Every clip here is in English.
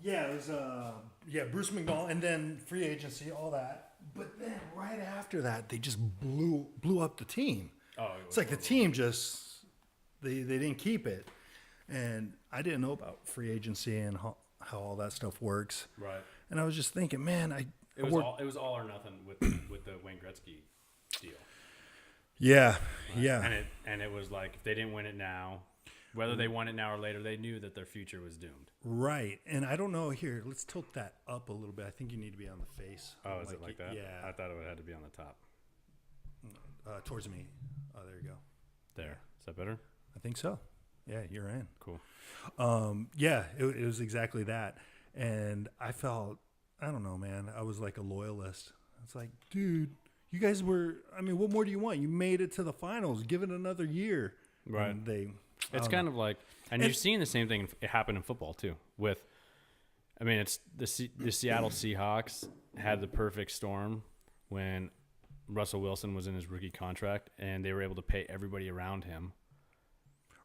Yeah, it was Bruce McDonald, and then free agency, all that. But then right after that, they just blew up the team. Oh, it's like horrible. The team just they didn't keep it, and I didn't know about free agency and how all that stuff works. Right. And I was just thinking, man, it was all or nothing with the Wayne Gretzky deal. Yeah, right? yeah. And it was like if they didn't win it now, whether they won it now or later, they knew that their future was doomed. Right. And I don't know. Here, let's tilt that up a little bit. I think you need to be on the face. Oh, is it like that? Yeah. I thought it would have to be on the top. Towards me. Oh, there you go. There. Is that better? I think so. Yeah, you're in. Cool. Yeah, it was exactly that. And I felt, I don't know, man. I was like a loyalist. It's like, dude, you guys were, I mean, what more do you want? You made it to the finals. Give it another year. Right. And it's kind of like, and you've seen the same thing happen in football too. It's the Seattle Seahawks had the perfect storm when Russell Wilson was in his rookie contract, and they were able to pay everybody around him.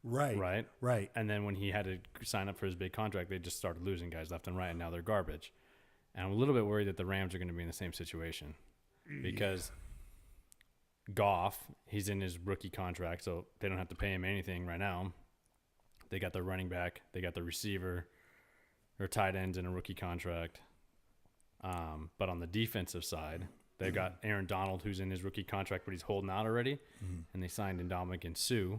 Right. And then when he had to sign up for his big contract, they just started losing guys left and right, and now they're garbage. And I'm a little bit worried that the Rams are going to be in the same situation because Goff, he's in his rookie contract, so they don't have to pay him anything right now. They got their running back, they got their receiver, their tight ends in a rookie contract. But on the defensive side, they've got Aaron Donald, who's in his rookie contract, but he's holding out already, and they signed Ndamukong Suh.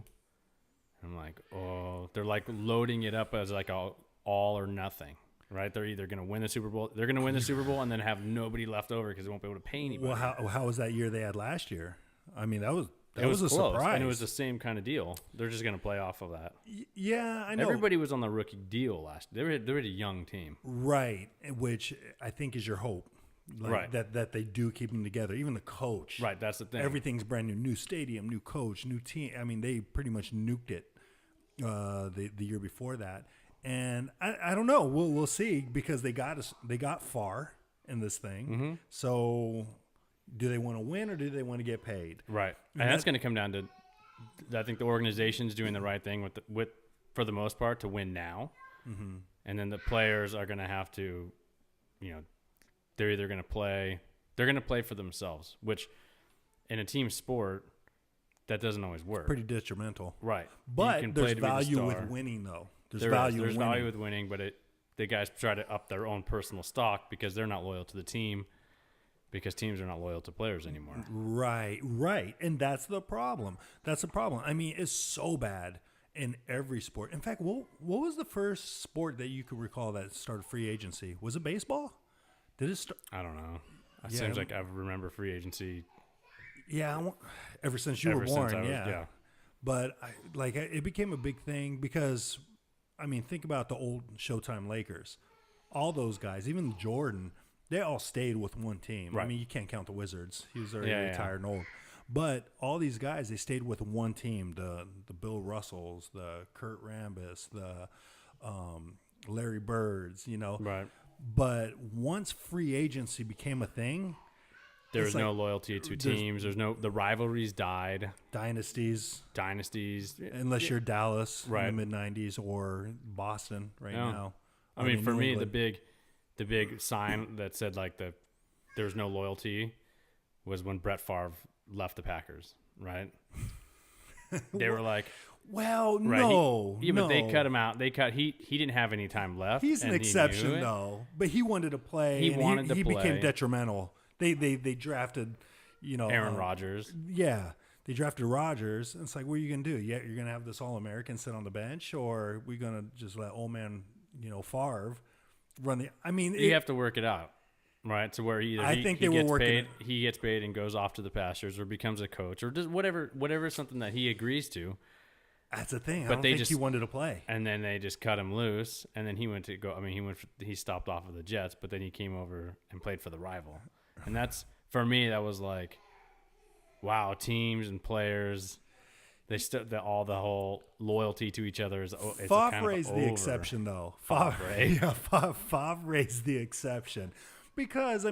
I'm like, oh, they're like loading it up as like all or nothing, right? They're either going to win the Super Bowl, they're going to win the Super Bowl, and then have nobody left over because they won't be able to pay anybody. Well, how was that year they had last year? I mean, that was a close, surprise, and it was the same kind of deal. They're just going to play off of that. Yeah, I know. Everybody was on the rookie deal last. They were a young team, right? Which I think is your hope, right? That they do keep them together. Even the coach, right? That's the thing. Everything's brand new stadium, new coach, new team. I mean, they pretty much nuked it the year before that, and I don't know. We'll see because they got far in this thing. So. Do they want to win or do they want to get paid? Right, and that's going to come down to, I think the organization's doing the right thing with for the most part to win now, and then the players are going to have to, they're either going to play, for themselves, which in a team sport that doesn't always work. Pretty detrimental, right? But there's value with winning, though. There's value with winning, but the guys try to up their own personal stock because they're not loyal to the team. Because teams are not loyal to players anymore. Right. And that's the problem. I mean, it's so bad in every sport. In fact, what was the first sport that you could recall that started free agency? Was it baseball? Did it start? I don't know. It seems like I remember free agency. Yeah, ever since you were born, yeah. But it became a big thing because, I mean, think about the old Showtime Lakers. All those guys, even Jordan, they all stayed with one team. Right. I mean, you can't count the Wizards. He was already retired and old. But all these guys, they stayed with one team. The Bill Russells, the Kurt Rambis, the Larry Birds, Right. But once free agency became a thing, there was no loyalty to teams. The rivalries died. Dynasties. Unless you're Dallas in the mid-'90s or Boston now. I mean, for me, the big sign that said there's no loyalty was when Brett Favre left the Packers, right? They were like, well, right, no. But they cut him out. He didn't have any time left. He's an exception though, but he wanted to play. He became detrimental. They drafted, Aaron Rodgers. Yeah. They drafted Rodgers. And it's like, what are you going to do? Yeah, you're going to have this All-American sit on the bench, or are we going to just let old man, Favre run the? I mean, you have to work it out, right? So where he gets paid and goes off to the pastures, or becomes a coach, or does whatever something that he agrees to. That's the thing. But I don't think he wanted to play. And then they just cut him loose, and then he went to go. I mean, he stopped off of the Jets, but then he came over and played for the rival, and that's for me. That was like, wow, teams and players. The whole loyalty to each other is. It's Favre raised the exception, though. Favre raised the exception because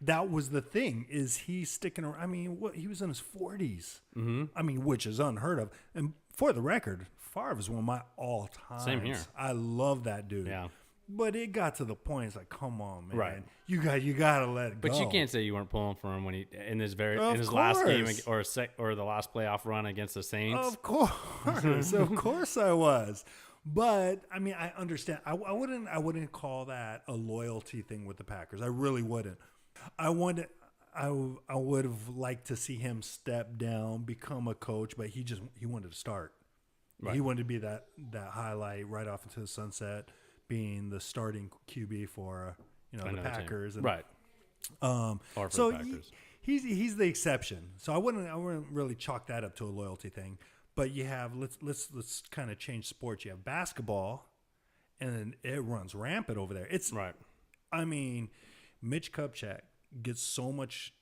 that was the thing. Is he sticking around? I mean, he was in his 40s. Mm-hmm. I mean, which is unheard of. And for the record, Favre is one of my all-time. Same here. I love that dude. Yeah. But it got to the point. It's like, come on, man. Right. You got to let it go. But you can't say you weren't pulling for him when he in his Of last game course. or the last playoff run against the Saints. Of course, of course I was. But I mean, I understand. I wouldn't call that a loyalty thing with the Packers. I really wouldn't. I would have liked to see him step down, become a coach, but he wanted to start. Right. He wanted to be that highlight right off into the sunset, being the starting QB for the Packers. And, right. So the Packers. he's the exception. So I wouldn't really chalk that up to a loyalty thing. But you have let's kind of change sports. You have basketball, and it runs rampant over there. It's right. I mean, Mitch Kupchak gets so much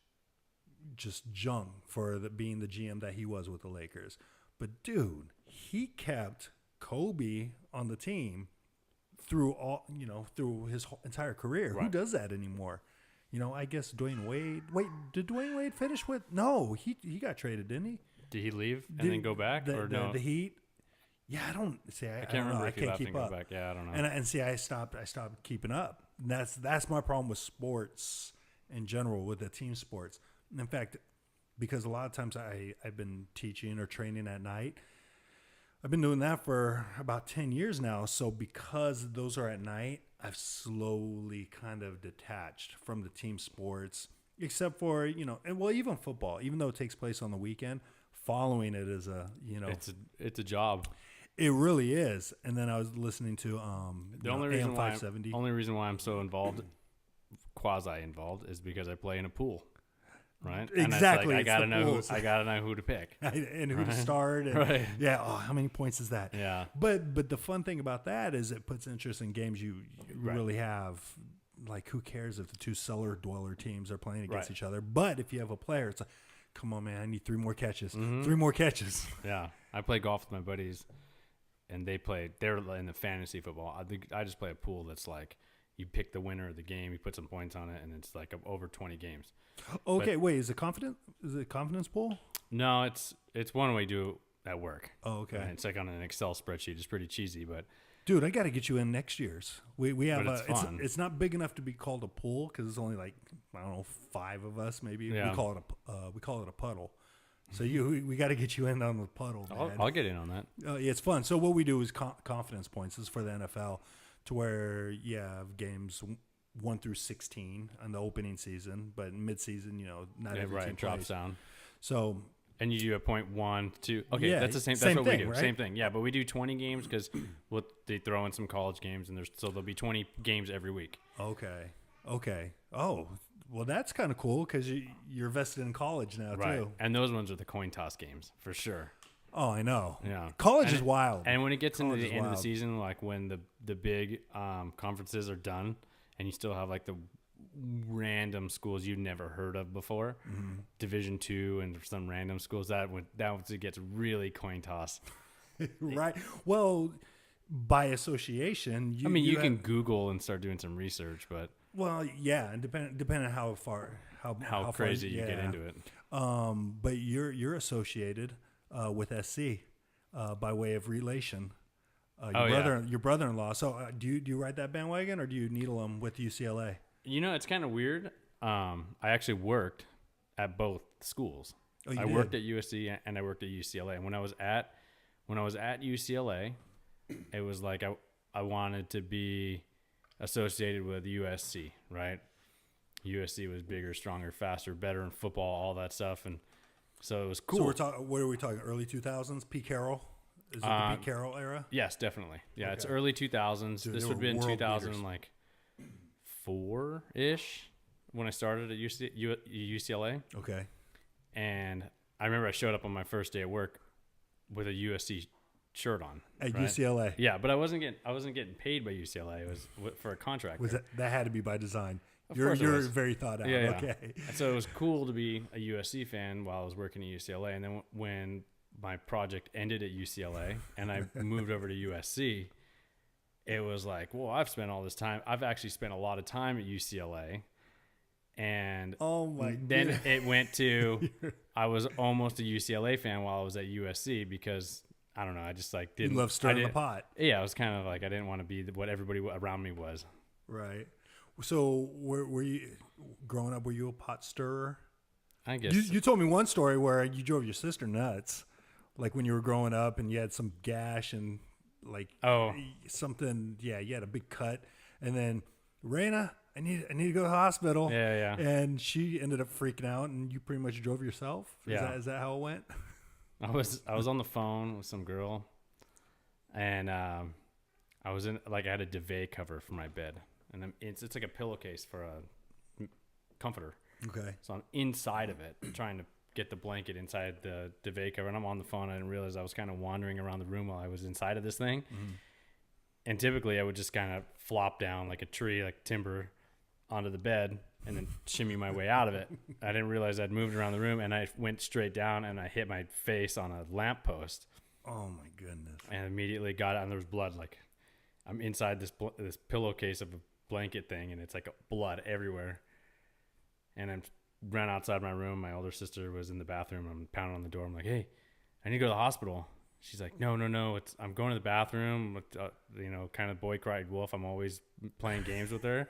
just junk for being the GM that he was with the Lakers. But dude, he kept Kobe on the team through through his entire career. Right. Who does that anymore? I guess Dwayne Wade. Wait, did Dwayne Wade finish with? No, he got traded, didn't he? Did he leave and then go back or no? The Heat. Yeah, I don't see. I can't remember if he left keep and go up. back. Yeah, I don't know. And see, I stopped keeping up. And that's my problem with sports in general, with the team sports. In fact, because a lot of times I've been teaching or training at night. I've been doing that for about 10 years now. So because those are at night, I've slowly kind of detached from the team sports, except for, even football, even though it takes place on the weekend, following it is it's a job. It really is. And then I was listening to the only reason why I'm so involved, quasi involved, is because I play in a pool. Right. Exactly. And I gotta know who to pick and who to start. And, right. Yeah. Oh, how many points is that? Yeah. But the fun thing about that is it puts interest in games you really have. Like, who cares if the two cellar dweller teams are playing against each other? But if you have a player, it's like, come on, man, I need 3 more catches. Mm-hmm. 3 more catches. Yeah. I play golf with my buddies, and they're in the fantasy football. I just play a pool that's like, you pick the winner of the game, you put some points on it, and it's like over 20 games. Okay, wait, is it a confidence pool? No, it's one way to do it at work. Oh, okay. And it's like on an Excel spreadsheet. It's pretty cheesy, but dude, I got to get you in next year's. We have it's fun. It's not big enough to be called a pool because it's only like, I don't know, 5 of us maybe. Yeah. We call it a puddle. So we got to get you in on the puddle. I'll get in on that. Yeah, it's fun. So what we do is confidence points. This is for the NFL, to where you have games 1 through 16 on the opening season, but mid-season, not every team drops plays. down. So, and you do a point 1, 2. Okay, yeah, that's the same. That's same what thing, we do. right? Same thing. Yeah, but we do 20 games because they throw in some college games, and there'll be 20 games every week. Okay. Oh, well, that's kind of cool because you're vested in college now too. And those ones are the coin toss games for sure. Oh, I know. Yeah, college is wild. And when it gets into the end wild. of the season, like when the big conferences are done, and you still have like the random schools you've never heard of before, Division II, and some random schools that it gets really coin toss. Right. Well, by association, you can Google and start doing some research, but yeah, and depending on how crazy far, you get into it. But you're associated with SC by way of relation. Your brother-in-law. So do you ride that bandwagon, or do you needle them with UCLA? It's kind of weird. I actually worked at both schools. Oh, you I did? worked at USC and I worked at UCLA. And when I was at UCLA, it was like I wanted to be associated with USC, right? USC was bigger, stronger, faster, better in football, all that stuff, and so it was cool. So what are we talking? Early 2000s? Pete Carroll? Is it the Pete Carroll era? Yes, definitely. Yeah, Okay. It's early 2000s. Dude, this they would have were been world 2004-ish when I started at UCLA. Okay. And I remember I showed up on my first day at work with a USC shirt on At right? UCLA. Yeah, but I wasn't getting paid by UCLA. It was for a contract. That had to be by design? Of You're course it was. very thought out. Yeah. Okay. And so it was cool to be a USC fan while I was working at UCLA. And then when my project ended at UCLA and I moved over to USC, it was like, well, I've actually spent a lot of time at UCLA. And then it went to, I was almost a UCLA fan while I was at USC because I don't know. I just like You didn't. love stirring the pot. Yeah, I was kind of like I didn't want to be what everybody around me was. Right. So were you growing up? Were you a pot stirrer? I guess You told me one story where you drove your sister nuts, like when you were growing up and you had some gash and like something. Yeah, you had a big cut, and then Raina, I need to go to the hospital. Yeah. And she ended up freaking out, and you pretty much drove yourself. Is that how it went? I was on the phone with some girl, and I was in like I had a duvet cover for my bed, and it's like a pillowcase for a comforter. Okay. So I'm inside of it, trying to get the blanket inside the duvet cover, and I'm on the phone. I didn't realize I was kind of wandering around the room while I was inside of this thing. Mm-hmm. And typically, I would just kind of flop down like a tree, like timber, onto the bed, and then shimmy my way out of it. I didn't realize I'd moved around the room, and I went straight down, and I hit my face on a lamppost. Oh my goodness! And immediately got out, and there was blood. Like I'm inside this pillowcase of a blanket thing, and it's like blood everywhere. And I ran outside my room. My older sister was in the bathroom. I'm pounding on the door. I'm like, "Hey, I need to go to the hospital." She's like, no, I'm going to the bathroom. Kind of boy cried wolf. I'm always playing games with her.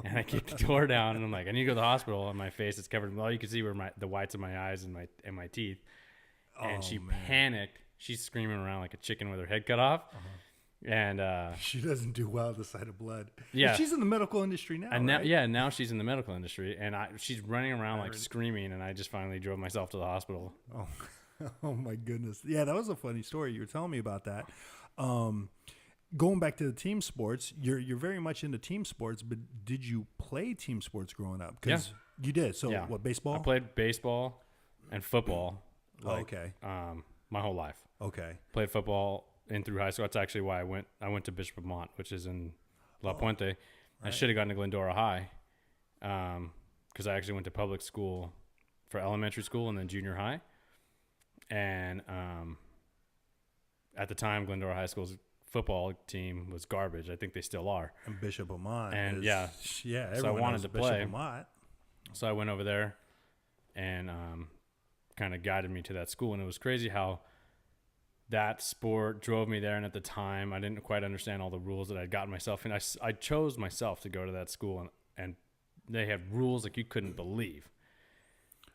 And I kicked the door down, and I'm like, I need to go to the hospital. And my face is covered. All you can see were the whites of my eyes and my teeth. And she panicked. She's screaming around like a chicken with her head cut off. Uh-huh. And she doesn't do well at the sight of blood. Yeah, and she's in the medical industry now. And right? now she's in the medical industry, and she's running around like screaming. And I just finally drove myself to the hospital. Oh. Oh my goodness. Yeah, that was a funny story. You were telling me about that. Going back to the team sports, you're very much into team sports, but did you play team sports growing up? Yeah. You did. So what, baseball? I played baseball and football. Okay. My whole life. Okay. Played football in through high school. That's actually why I went to Bishop Vermont, which is in La Puente. Right. I should have gone to Glendora High. Because I actually went to public school for elementary school and then junior high. And at the time, Glendora High School's football team was garbage. I think they still are. And Bishop Vermont. And so I wanted to play. Vermont. So I went over there and kind of guided me to that school. And it was crazy how that sport drove me there. And at the time, I didn't quite understand all the rules that I'd gotten myself in. I chose myself to go to that school, and they had rules like you couldn't believe.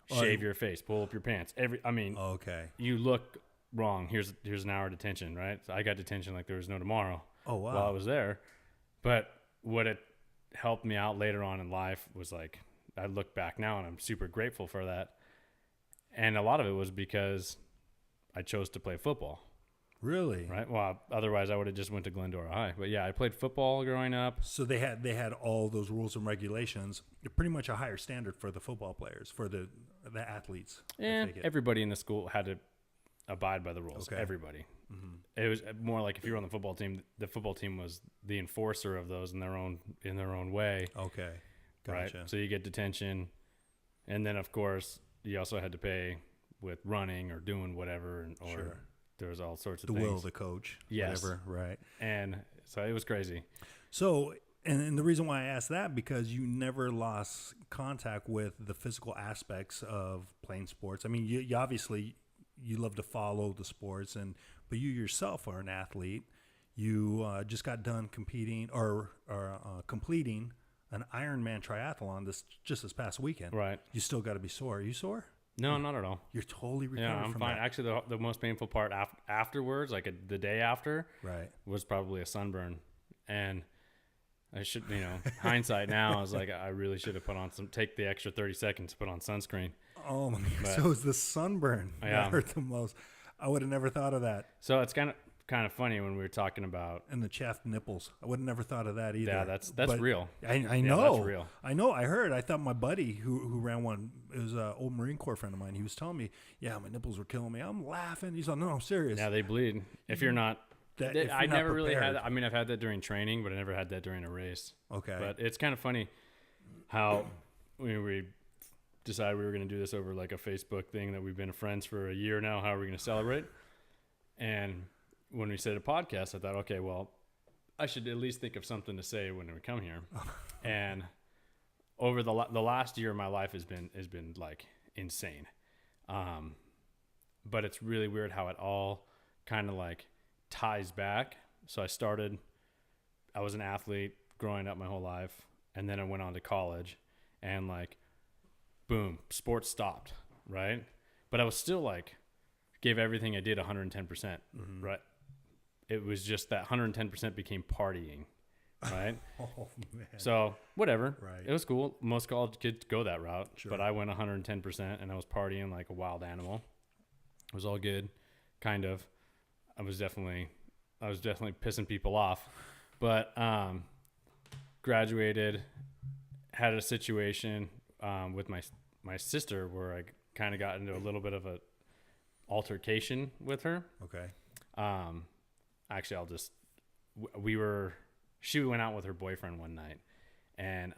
Shave your face, pull up your pants. Okay. You look wrong. Here's an hour detention, right? So I got detention like there was no tomorrow. Oh, wow. While I was there. But what it helped me out later on in life was like, I look back now and I'm super grateful for that. And a lot of it was because I chose to play football. Really? Right. Well, otherwise I would have just went to Glendora High. But yeah, I played football growing up. So they had all those rules and regulations. Pretty much a higher standard for the football players, for the athletes. And everybody in the school had to abide by the rules. Okay. Everybody. Mm-hmm. It was more like if you were on the football team was the enforcer of those in their own way. Okay. Gotcha. Right. So you get detention, and then of course you also had to pay with running or doing whatever, Sure. There was all sorts of the things. The will of the coach. Yes. Whatever, right. And so it was crazy. So, and the reason why I asked that, because you never lost contact with the physical aspects of playing sports. I mean, you obviously, you love to follow the sports, but you yourself are an athlete. You just got done competing or completing an Ironman triathlon just this past weekend. Right. You still got to be sore. Are you sore? No, not at all. You're totally recovered I'm from fine. that. Actually, the most painful part afterwards, like the day after, right, was probably a sunburn. And I should, hindsight now, I was like, I really should have take the extra 30 seconds to put on sunscreen. Oh my God. So it was the sunburn that hurt the most. I would have never thought of that. So it's kind of funny when we were talking about and the chapped nipples. I would have never thought of that either. Yeah, that's real. I know. Yeah, that's real. I know. I heard. I thought my buddy who ran one, it was an old Marine Corps friend of mine. He was telling me, yeah, my nipples were killing me. I'm laughing. He's like, no, I'm serious. Yeah, they bleed. If you're not. I never really had that. I mean, I've had that during training, but I never had that during a race. Okay. But it's kind of funny how we decided we were going to do this over like a Facebook thing that we've been friends for a year now. How are we going to celebrate? And when we said a podcast, I thought, okay, well, I should at least think of something to say when we come here. And over the last year, my life has been like insane. But it's really weird how it all kind of like ties back. So I was an athlete growing up my whole life, and then I went on to college, and like, boom, sports stopped, right? But I was still like, gave everything I did 110%, right? It was just that 110% became partying, right? Oh, man. So whatever, Right. It was cool. Most college kids go that route, Sure. but I went 110%, and I was partying like a wild animal. It was all good, kind of. I was definitely pissing people off, but graduated, had a situation with my sister where I kind of got into a little bit of a altercation with her. Okay. Actually, she went out with her boyfriend one night, and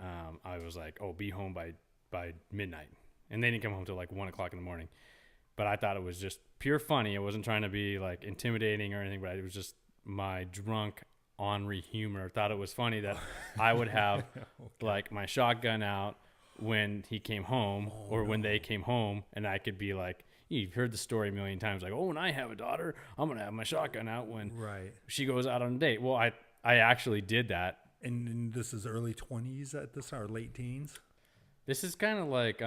I was like, oh, be home by midnight, and they didn't come home till like 1:00 in the morning. But I thought it was just pure funny. I wasn't trying to be like intimidating or anything, but it was just my drunk ornery humor. Thought it was funny that I would have like my shotgun out when he came home when they came home, and I could be like, you've heard the story a million times, like, oh, when I have a daughter, I'm going to have my shotgun out when she goes out on a date. Well, I actually did that. And this is early 20s at this, or late teens? This is kind of like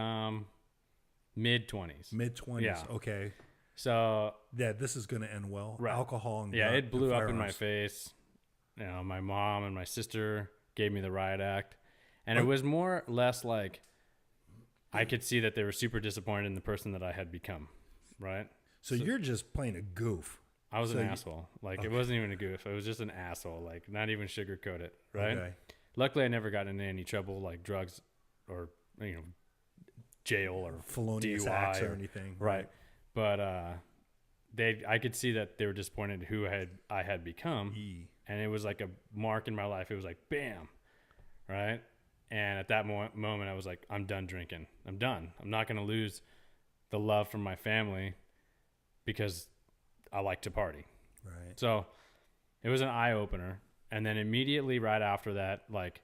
mid-20s. Mid-20s, yeah. Okay. So yeah, this is going to end well. Right. Alcohol and it blew and up in my face. You know, my mom and my sister gave me the riot act, and it was more or less like I could see that they were super disappointed in the person that I had become, right? So you're just playing a goof. I was an asshole. Like, it wasn't even a goof. It was just an asshole. Like, not even sugarcoat it, right? Okay. Luckily, I never got into any trouble, like drugs or, jail or felonious DUI acts or anything. Right. But I could see that they were disappointed who I had become. And it was like a mark in my life. It was like, bam, right? And at that moment, I was like, I'm done drinking. I'm done. I'm not going to lose the love from my family because I like to party. Right. So it was an eye-opener. And then immediately right after that, like,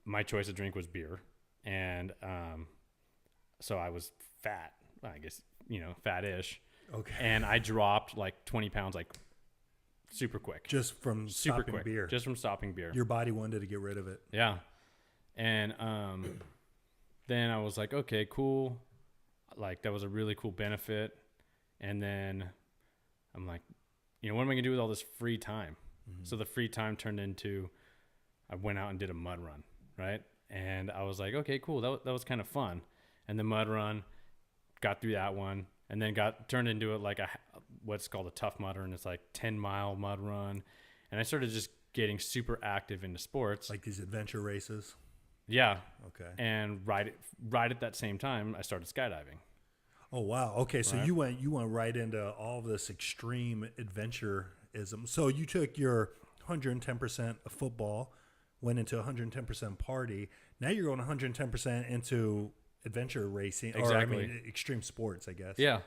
my choice of drink was beer. And so I was fat, I guess, fat-ish. Okay. And I dropped like 20 pounds, like, super quick. Just from stopping beer. Just from stopping beer. Your body wanted to get rid of it. Yeah. And then I was like, okay, cool. Like, that was a really cool benefit. And then I'm like, what am I going to do with all this free time? Mm-hmm. So the free time turned into, I went out and did a mud run, right? And I was like, okay, cool. That was kind of fun. And the mud run, got through that one, and then turned into it like what's called a tough mudder, and it's like 10-mile mud run. And I started just getting super active into sports. Like these adventure races? Yeah. Okay. And right at that same time, I started skydiving. Oh, wow. Okay, so you went right into all of this extreme adventurism. So you took your 110% of football, went into 110% party. Now you're going 110% into adventure racing. Exactly. Or, extreme sports, I guess. Yeah.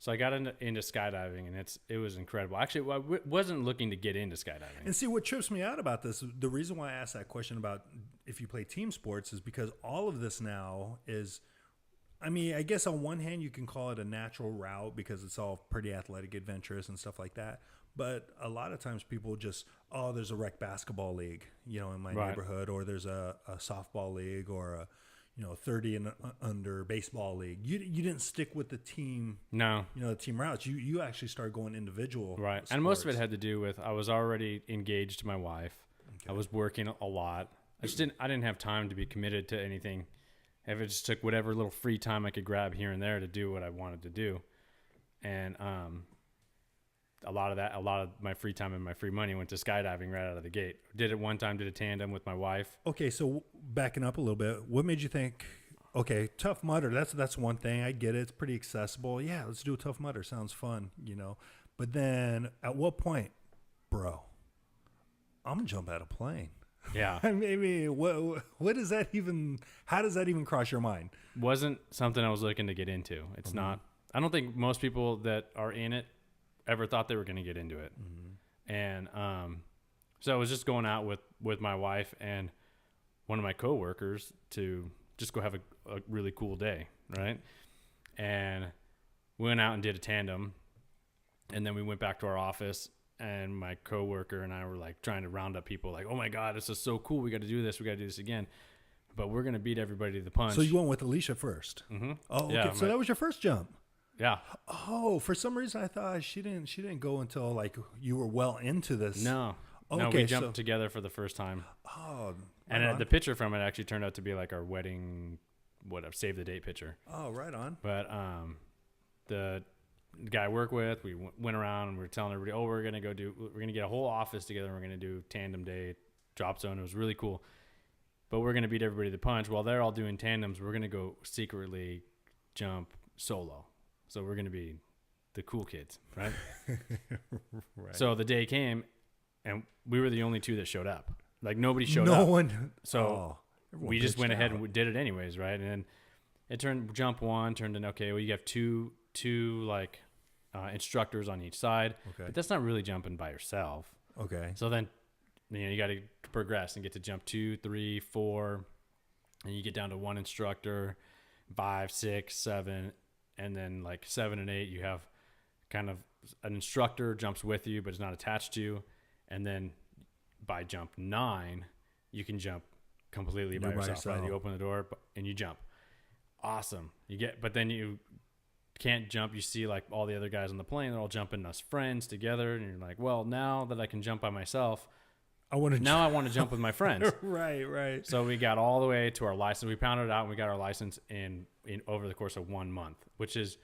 So I got into skydiving, and it was incredible. Actually, I wasn't looking to get into skydiving. And see, what trips me out about this, the reason why I asked that question about if you play team sports is because all of this now is, I guess on one hand you can call it a natural route because it's all pretty athletic, adventurous, and stuff like that. But a lot of times people just, there's a rec basketball league, in my neighborhood, or there's a softball league, or a 30 and under baseball league. You didn't stick with the team. No. The team routes. You actually started going individual. Right. Sports. And most of it had to do with I was already engaged to my wife. Okay. I was working a lot. I didn't have time to be committed to anything. If it just took whatever little free time I could grab here and there to do what I wanted to do. And a lot of my free time and my free money went to skydiving right out of the gate. Did it one time, did a tandem with my wife. Okay, so backing up a little bit, what made you think, okay, Tough Mudder, that's one thing. I get it. It's pretty accessible. Yeah, let's do a Tough Mudder. Sounds fun, But then at what point, bro, I'm going to jump out of a plane. Yeah. What does that even, how does that even cross your mind? Wasn't something I was looking to get into. It's not. I don't think most people that are in it ever thought they were going to get into it. Mm-hmm. And so I was just going out with my wife and one of my coworkers to just go have a really cool day, right? And we went out and did a tandem. And then we went back to our office, and my coworker and I were like trying to round up people like, oh my God, this is so cool. We got to do this. We got to do this again. But we're going to beat everybody to the punch. So you went with Alicia first. Mm-hmm. Oh, okay. Yeah, So that was your first jump. Yeah. Oh, for some reason I thought she didn't go until like you were well into this. No. Okay, No, we jumped together for the first time. Oh. And right the picture from it actually turned out to be like our wedding, whatever, save the date picture. Oh, right on. But the guy I work with, we went around and we were telling everybody, oh, we're going to get a whole office together. And we're going to do tandem day, drop zone. It was really cool. But we're going to beat everybody to the punch. While they're all doing tandems, we're going to go secretly jump solo. So we're going to be the cool kids, right? Right. So the day came, and we were the only two that showed up. Like, nobody showed up. No one. So we just went ahead and we did it anyways, right? And then it jump one turned into, okay, well, you have two like instructors on each side. Okay. But that's not really jumping by yourself. Okay. So then, you got to progress and get to jump 2, 3, 4, and you get down to one instructor, 5, 6, 7, and then like 7 and 8, you have kind of an instructor jumps with you, but is not attached to you. And then by jump 9, you can jump completely by yourself. Right? You open the door and you jump. Awesome. But then you can't jump. You see like all the other guys on the plane, they're all jumping as friends together. And you're like, well, now that I can jump by myself, I want to jump with my friends. Right. So we got all the way to our license. We pounded it out and we got our license in over the course of 1 month, which is,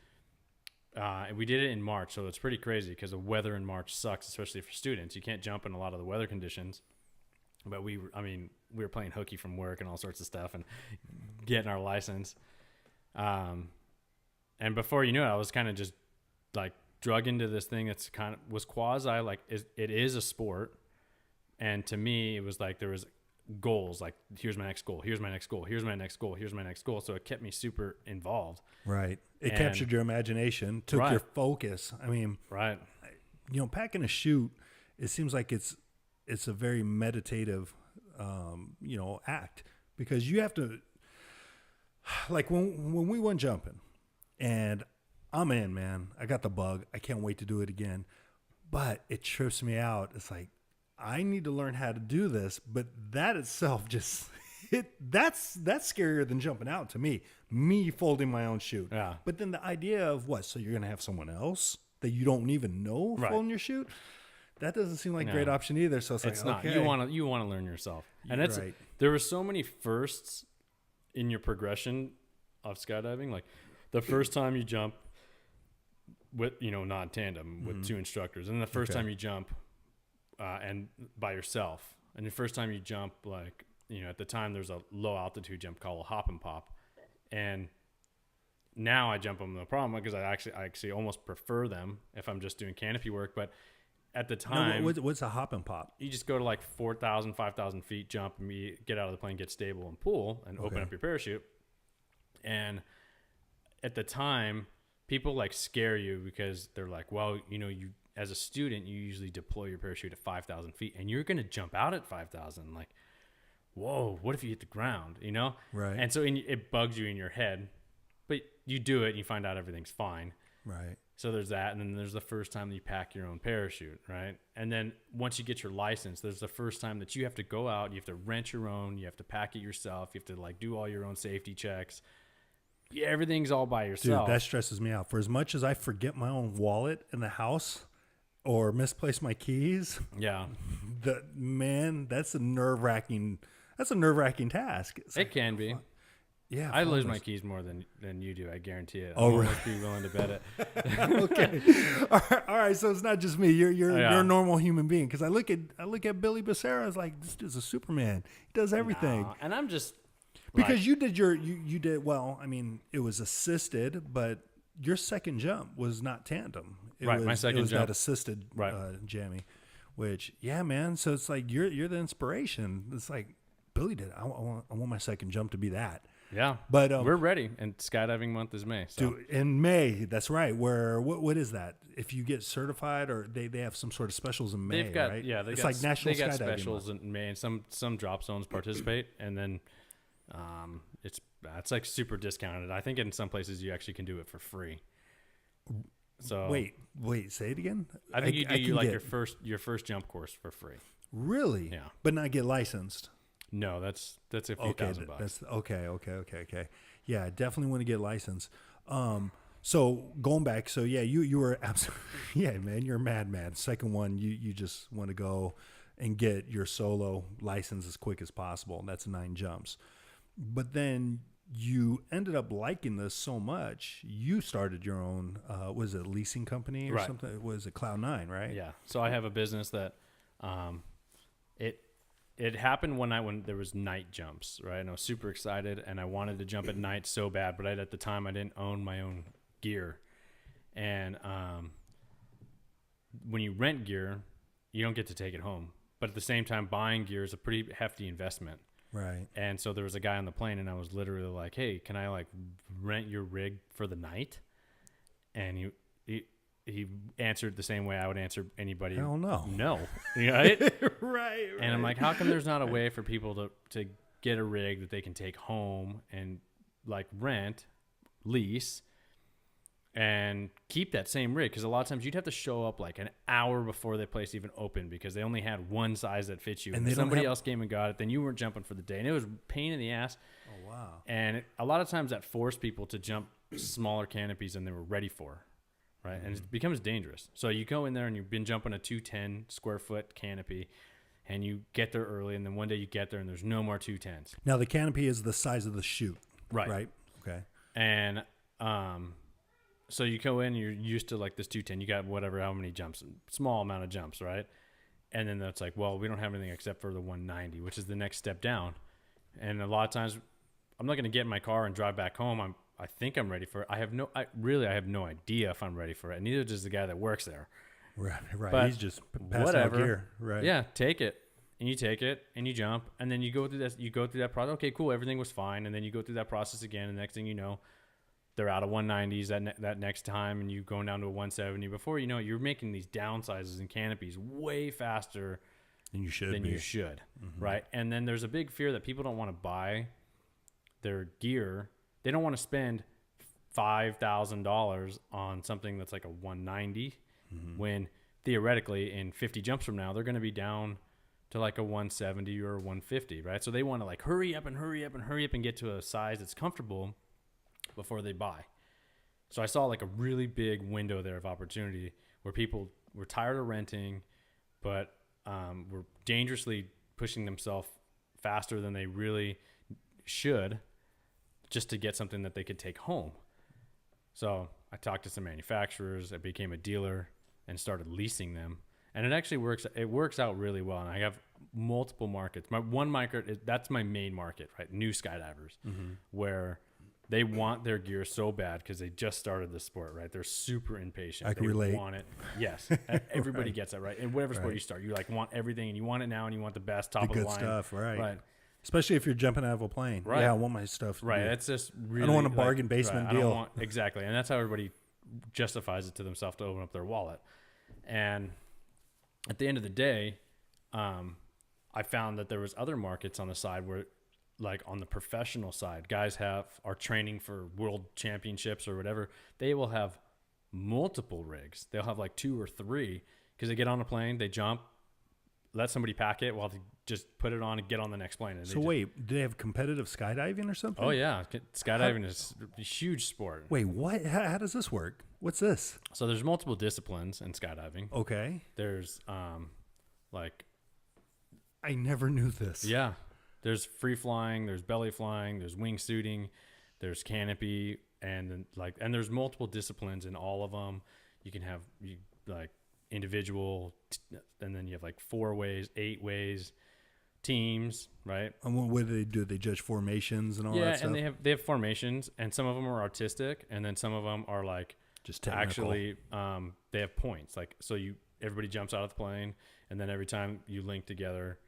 we did it in March. So it's pretty crazy because the weather in March sucks, especially for students. You can't jump in a lot of the weather conditions. But we were playing hooky from work and all sorts of stuff and getting our license. And before you knew it, I was kind of just like drug into this thing that's kind of was quasi like it is a sport. And to me, it was like there was goals, like here's my next goal, here's my next goal, here's my next goal, here's my next goal. So it kept me super involved. Right. It captured your imagination, took your focus. I mean, right. Packing a chute, it seems like it's a very meditative, act because you have to, like when we went jumping and I'm in, man, I got the bug. I can't wait to do it again, but it trips me out. It's like, I need to learn how to do this, but that itself that's scarier than jumping out to me folding my own chute. Yeah. But then the idea of what? So you're going to have someone else that you don't even know folding your chute? That doesn't seem like a great option either. So it's like, not. You want to learn yourself. And there were so many firsts in your progression of skydiving. Like the first time you jump with, not in tandem with two instructors. And the first time you jump, and by yourself, and the first time you jump, like, at the time there's a low altitude jump called a hop and pop. And now I jump them no problem because I actually almost prefer them if I'm just doing canopy work. But at the time, what's a hop and pop? You just go to like 4,000, 5,000 feet, jump, and get out of the plane, get stable and pull and open up your parachute. And at the time, people like scare you because they're like, well, you, as a student, you usually deploy your parachute at 5,000 feet and you're going to jump out at 5,000. Like, whoa, what if you hit the ground, Right. And so it bugs you in your head, but you do it and you find out everything's fine. Right. So there's that. And then there's the first time that you pack your own parachute, right? And then once you get your license, there's the first time that you have to go out, you have to rent your own, you have to pack it yourself, you have to like do all your own safety checks. Yeah, everything's all by yourself. Dude, that stresses me out. For as much as I forget my own wallet in the house or misplace my keys, that's a nerve-wracking task. It can be. Yeah, I lose my keys more than you do. I guarantee it. Oh, right. Be willing to bet it. Okay. All right. So it's not just me. You're a normal human being. Because I look at Billy Becerra. I was like, this dude's a Superman. He does everything. No, and I'm just because you did well. I mean, it was assisted, but your second jump was not tandem. My second jump that assisted jammy. Which man. So it's like you're the inspiration. It's like Billy did. I want my second jump to be that. Yeah, but we're ready, and skydiving month is May. So. Dude, in May, that's right. Where what is that? If you get certified, or they have some sort of specials in May, they've got, right? Yeah, it's like national skydiving specials month. in May, and some drop zones participate, and then it's like super discounted. I think in some places you actually can do it for free. So wait, say it again. I think you do like your first jump course for free. Really? Yeah. But not get licensed. No, that's a few $1,000. That's okay. Yeah, definitely want to get licensed. So going back, so yeah, you were absolutely, yeah, man, you're a madman. Second one, you just want to go and get your solo license as quick as possible. That's 9 jumps. But then you ended up liking this so much, you started your own, was it a leasing company or something? Was it Cloud9, right? Yeah. So I have a business that, it happened when there was night jumps, right? And I was super excited and I wanted to jump at night so bad, but at the time I didn't own my own gear. And, when you rent gear, you don't get to take it home, but at the same time, buying gear is a pretty hefty investment. Right. And so there was a guy on the plane and I was literally like, hey, can I like rent your rig for the night? And he answered the same way I would answer anybody. Hell no. No. Right? Right. And I'm like, how come there's not a way for people to get a rig that they can take home and like rent, lease, and keep that same rig? Because a lot of times you'd have to show up like an hour before the place even opened because they only had one size that fits you. And if somebody else came and got it, then you weren't jumping for the day. And it was a pain in the ass. Oh, wow. And a lot of times that forced people to jump smaller canopies than they were ready for. Right. Mm-hmm. And it becomes dangerous. So you go in there and you've been jumping a 210 square foot canopy and you get there early. And then one day you get there and there's no more 210s. Now the canopy is the size of the chute. Right. Right. Okay. And, so you go in, you're used to like this 210, you got how many jumps, small amount of jumps. Right. And then that's like, well, we don't have anything except for the 190, which is the next step down. And a lot of times I'm not going to get in my car and drive back home. I think I'm ready for it. I have no idea if I'm ready for it. Neither does the guy that works there. Right. But he's just passing out gear. Right. Yeah. Take it. And you take it and you jump and then you go through that process. Okay, cool. Everything was fine. And then you go through that process again. And the next thing you know, they're out of 190s that next time. And you going down to a 170. Before you know it, you're making these downsizes and canopies way faster than you should. Mm-hmm. Right. And then there's a big fear that people don't want to buy their gear. They don't want to spend $5,000 on something that's like a 190 when theoretically in 50 jumps from now, they're going to be down to like a 170 or a 150, right? So they want to like hurry up and get to a size that's comfortable before they buy. So I saw like a really big window there of opportunity where people were tired of renting, but were dangerously pushing themselves faster than they really should just to get something that they could take home. So I talked to some manufacturers, I became a dealer and started leasing them. And it actually works out really well. And I have multiple markets. My one market, that's my main market, right? New skydivers, where they want their gear so bad because they just started the sport, right? They're super impatient. I can relate. Want it. Yes. Everybody gets that, right? In whatever sport you start, you like want everything and you want it now and you want the best top of the line. Good stuff, right? Right. Especially if you're jumping out of a plane. Right. Yeah, I want my stuff. Right. That's just really. I don't want a bargain basement deal. Exactly. And that's how everybody justifies it to themselves to open up their wallet. And at the end of the day, I found that there was other markets on the side where, like on the professional side, guys are training for world championships or whatever. They will have multiple rigs. They'll have like 2 or 3 because they get on a plane, they jump, let somebody pack it while they just put it on and get on the next plane. And so wait, do they have competitive skydiving or something? Oh yeah, skydiving is a huge sport. Wait, what? How does this work? What's this? So there's multiple disciplines in skydiving. Okay. There's like, I never knew this. Yeah, there's free flying, there's belly flying, there's wingsuiting, there's canopy, and then and there's multiple disciplines in all of them. You can have like individual, and then you have like 4 ways, 8 ways, teams, right? And what do they do? They judge formations and all that stuff? Yeah, and they have formations, and some of them are artistic, and then some of them are like just technical. Actually, they have points. Like, so everybody jumps out of the plane, and then every time you link together,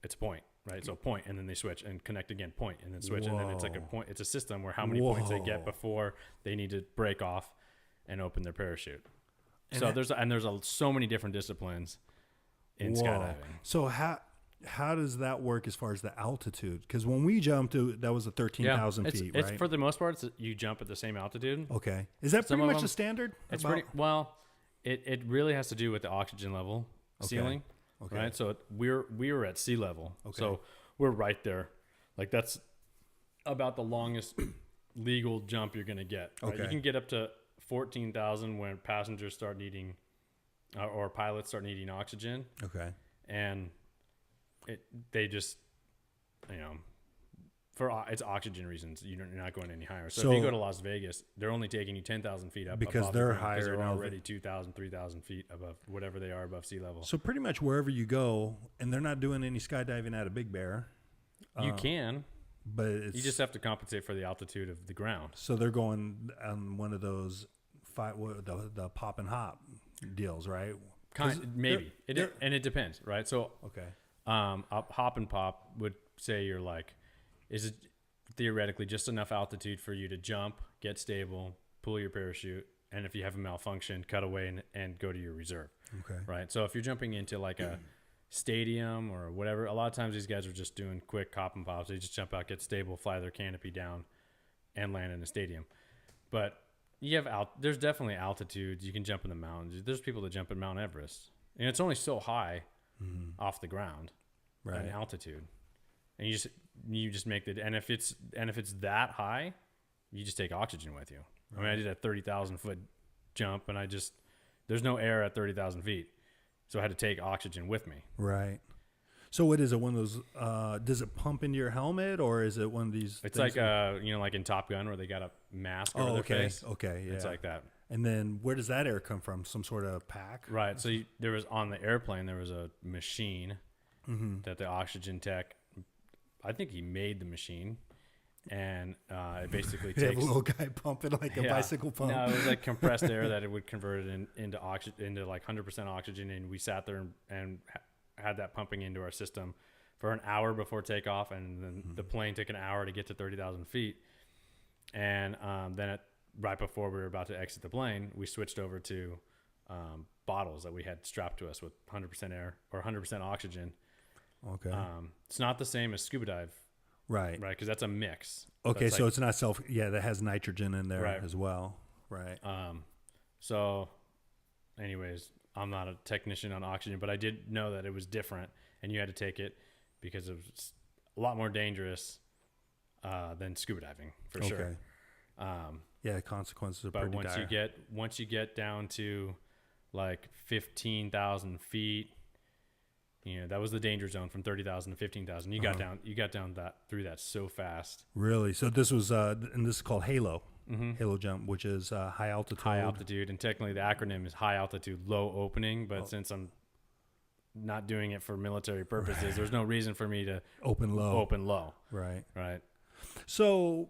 it's a point, right? So point, and then they switch and connect again, point, and then switch. And then it's like a point. It's a system where how many points they get before they need to break off and open their parachute. And so there's so many different disciplines in skydiving. So how how does that work as far as the altitude? Because when we jumped, that was a 13,000 feet, it's right? for the most part, you jump at the same altitude. Okay. Is that Some pretty of much them- the standard? It's About- pretty well. It really has to do with the oxygen level ceiling, Okay. right? So we were at sea level, Okay. so we're right there. Like that's about the longest legal jump you're gonna get. Right? Okay. You can get up to 14,000 when passengers start needing, or pilots start needing oxygen, Okay. and they just, you know, it's oxygen reasons. You're not going any higher. So if you go to Las Vegas, they're only taking you 10,000 feet up because above the they're ground, higher. because they're in already 2,000, 3,000 feet above whatever they are above sea level. So pretty much wherever you go, and they're not doing any skydiving at a Big Bear. You can, But it's, you just have to compensate for the altitude of the ground. so they're going on one of those the pop and hop deals, right? 'Cause Maybe they're- and it depends, right? So Okay. hop and pop would say you're like, is it theoretically just enough altitude for you to jump, get stable, pull your parachute, and if you have a malfunction, cut away and go to your reserve, Okay. right? So if you're jumping into like a stadium or whatever, a lot of times these guys are just doing quick hop and pops. They just jump out, get stable, fly their canopy down, and land in a stadium. But you have there's definitely altitudes. You can jump in the mountains. There's people that jump in Mount Everest, and it's only so high off the ground, Right. at altitude, and you just make and if it's that high, you just take oxygen with you. I mean, I did a 30,000 foot jump, and there's no air at 30,000 feet, so I had to take oxygen with me. Right. So what is it? One of those? Does it pump into your helmet, or is it one of these? It's things like like in Top Gun where they got a mask over their okay. face. Okay. Yeah. It's like that. And then where does that air come from? Some sort of pack? Right. So there was on the airplane, there was a machine that the oxygen tech, I think he made the machine, and it basically You have takes a little guy pumping like a bicycle pump. No, it was like compressed air that it would convert it into oxygen, into like 100% oxygen, and we sat there and had that pumping into our system for an hour before takeoff, and then the plane took an hour to get to 30,000 feet, and then right before we were about to exit the plane, we switched over to bottles that we had strapped to us with 100% air or 100% oxygen. Okay. It's not the same as scuba dive, Right. right? Because that's a mix. Okay. That's So like, it's not that has nitrogen in there Right. as well. Right. so anyways, I'm not a technician on oxygen, but I did know that it was different, and you had to take it because it was a lot more dangerous than scuba diving for sure. Yeah. The consequences are But pretty dire. once you get down to like 15,000 feet, that was the danger zone from 30,000 to 15,000. You got down through that so fast. Really? So this was, and this is called Halo. Halo jump, which is high altitude. High altitude, and technically the acronym is high altitude, low opening. But since I'm not doing it for military purposes, there's no reason for me to Open low. open low. Right. Right. So,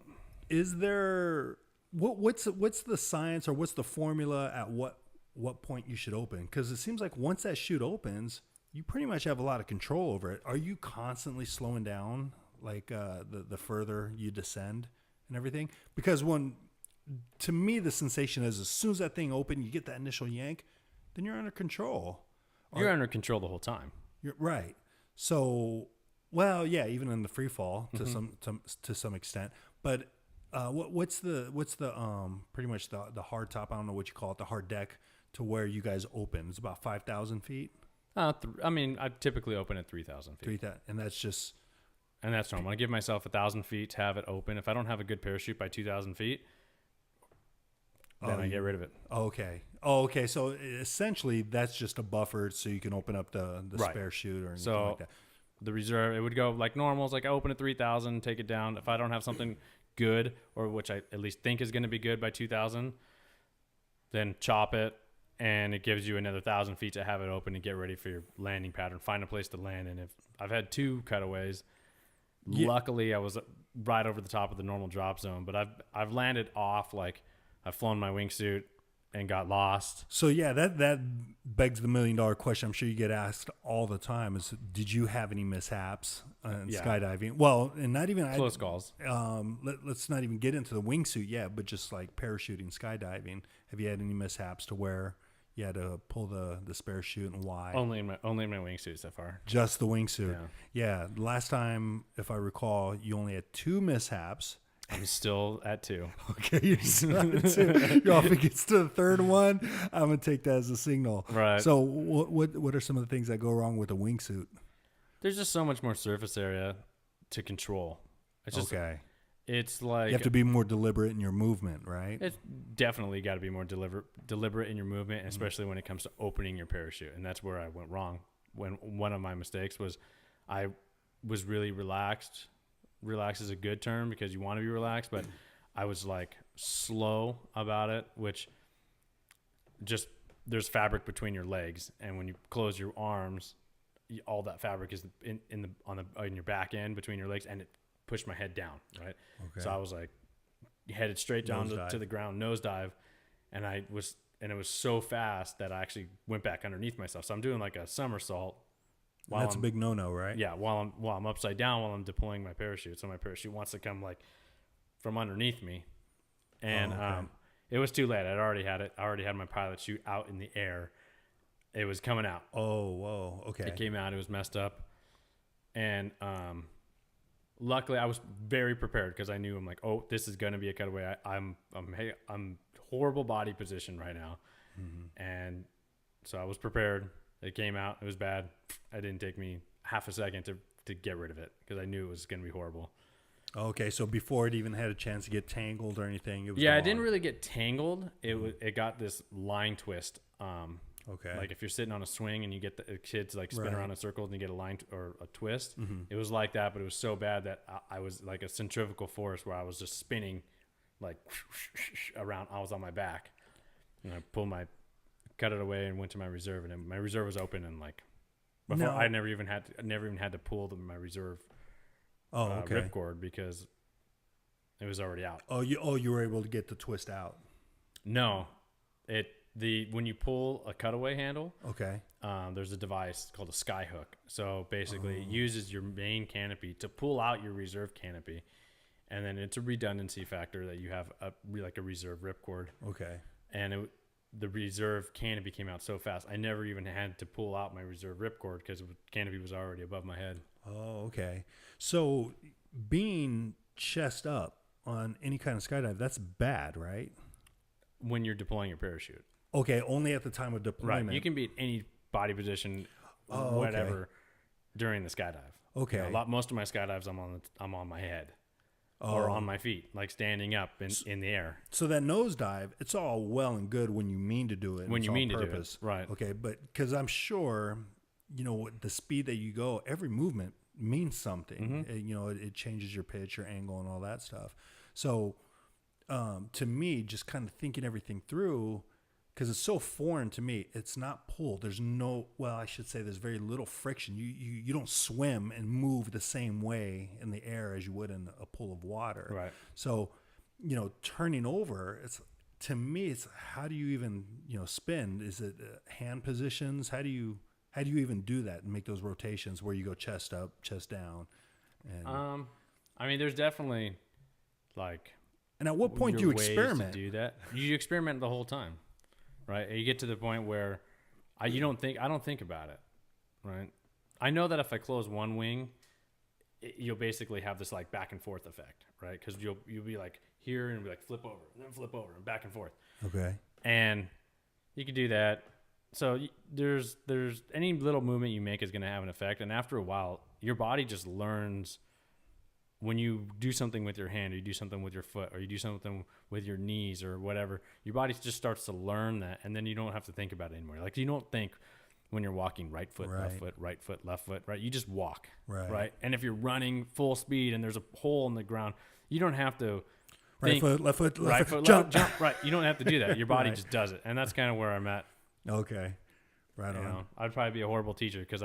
is there what's the science or what's the formula at what point you should open? Because it seems like once that chute opens, you pretty much have a lot of control over it. Are you constantly slowing down, like the further you descend and everything? Because to me, the sensation is as soon as that thing opens, you get that initial yank, then you're under control. You're under control the whole time. You're right. So, well, yeah, even in the free fall to some extent. But what's the pretty much the hard top? I don't know what you call it, the hard deck to where you guys open. It's about 5,000 feet. I typically open at 3,000 feet. And that's just. And that's normal. I give myself 1,000 feet to have it open. If I don't have a good parachute by 2,000 feet, then I get rid of it. Okay. So essentially, that's just a buffer so you can open up the Right. spare chute or anything like that. The reserve, it would go like normal. It's like I open at 3,000, take it down. If I don't have something good, or which I at least think is going to be good by 2,000, then chop it, and it gives you another 1,000 feet to have it open and get ready for your landing pattern. Find a place to land. And if I've had 2 cutaways, luckily I was right over the top of the normal drop zone, but I've landed off, like I've flown my wingsuit and got lost. So yeah, that begs the $1 million question. I'm sure you get asked all the time: is did you have any mishaps in skydiving? Well, and not even Close calls. Let's not even get into the wingsuit yet, but just like parachuting, skydiving. Have you had any mishaps to where you had to pull the spare chute, and why? Only in my wingsuit so far. Just the wingsuit. Yeah. Yeah. Last time, if I recall, you only had 2 mishaps. I'm still at 2. Okay, you're still at 2. Yo, if it gets to the third one, I'm gonna take that as a signal. Right. So, what are some of the things that go wrong with a wingsuit? There's just so much more surface area to control. It's just, okay. It's like You have to be more deliberate in your movement, right? it's definitely got to be more deliberate in your movement, especially when it comes to opening your parachute. And that's where I went wrong. When one of my mistakes was, I was really relaxed. Relax is a good term because you want to be relaxed, but I was like slow about it, which just there's fabric between your legs, and when you close your arms, all that fabric is in your back end between your legs, and it pushed my head down, right? Okay. So I was like headed straight down Nosedive. to the ground, nosedive, and it was so fast that I actually went back underneath myself. So I'm doing like a somersault. That's a big no-no, right? Yeah, while I'm upside down while I'm deploying my parachute. So my parachute wants to come like from underneath me, and it was too late. I already had my pilot chute out in the air. It was coming out. Oh, whoa. Okay. It came out. It was messed up, and luckily I was very prepared because I knew I'm like, oh, this is gonna be a cutaway. I'm horrible body position right now, and so I was prepared. It came out. It was bad. It didn't take me half a second to get rid of it because I knew it was going to be horrible. Okay, so before it even had a chance to get tangled or anything, it was Yeah, gone. it didn't really get tangled. It got this line twist. Okay. Like if you're sitting on a swing and you get the kids like spin Right. around in circles and you get a line or a twist. It was like that, but it was so bad that I was like a centrifugal force where I was just spinning like around. I was on my back, and I cut it away and went to my reserve, and my reserve was open, and like before I never even had to pull my reserve ripcord because it was already out. You were able to get the twist out. No, when you pull a cutaway handle, Okay. there's a device called a sky hook. So basically, it uses your main canopy to pull out your reserve canopy, and then it's a redundancy factor that you have a reserve ripcord. Okay. And the reserve canopy came out so fast, I never even had to pull out my reserve ripcord because the canopy was already above my head. Oh, okay. So being chest up on any kind of skydive, that's bad, right? When you're deploying your parachute. Okay, only at the time of deployment. Right. You can be in any body position, whatever, during the skydive. Okay. You know, most of my skydives, I'm on my head. Or on my feet, like standing up in the air. So that nosedive, it's all well and good when you mean to do it. When you mean to do it, right? Okay, but because I'm sure, the speed that you go, every movement means something. It changes your pitch, your angle, and all that stuff. So, to me, just kind of thinking everything through, because it's so foreign to me, it's not pull. There's there's very little friction. You don't swim and move the same way in the air as you would in a pool of water. Right. So, turning over, to me, it's how do you even, spin? Is it hand positions? How do you even do that and make those rotations where you go chest up, chest down? And, there's definitely and at what point do you ways experiment? to do that? You experiment the whole time. Right, you get to the point where I don't think about it. Right, I know that if I close one wing, you'll basically have this like back and forth effect, right? Because you'll be like here and be like flip over and then flip over and back and forth. Okay, and you can do that. So there's any little movement you make is going to have an effect, and after a while, your body just learns. When you do something with your hand, or you do something with your foot, or you do something with your knees or whatever, your body just starts to learn that, and then you don't have to think about it anymore. Like you don't think when you're walking right foot, left foot, right foot, left foot, right? You just walk, right? And if you're running full speed and there's a hole in the ground, you don't have to right foot, left foot, right foot, jump. Right, you don't have to do that. Your body just does it, and that's kind of where I'm at. Okay, right on. I'd probably be a horrible teacher because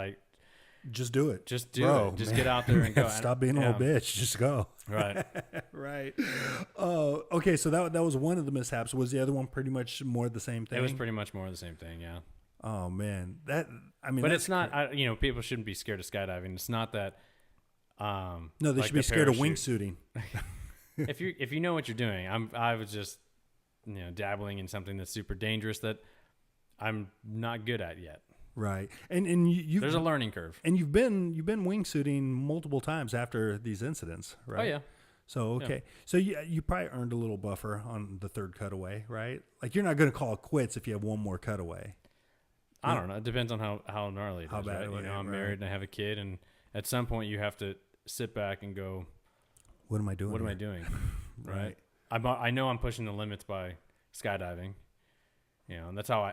just do it. Just do it. Just get out there and go. Stop being a little bitch. Just go. Right. Right. Oh, okay. So that was one of the mishaps. Was the other one pretty much more the same thing? It was pretty much more the same thing. Yeah. Oh man, but it's not. People shouldn't be scared of skydiving. It's not that. No, they should be scared of wingsuiting. if you know what you're doing, I was just dabbling in something that's super dangerous that I'm not good at yet. Right. And you There's a learning curve. And you've been wingsuiting multiple times after these incidents, right? Oh yeah. So okay. So you probably earned a little buffer on the third cutaway, right? Like you're not going to call it quits if you have one more cutaway. I don't know. It depends on how gnarly it How is, bad right? it You know, is, I'm right. married and I have a kid, and at some point you have to sit back and go, What am I doing? what am I here? doing? Right. I know I'm pushing the limits by skydiving, you know, and that's how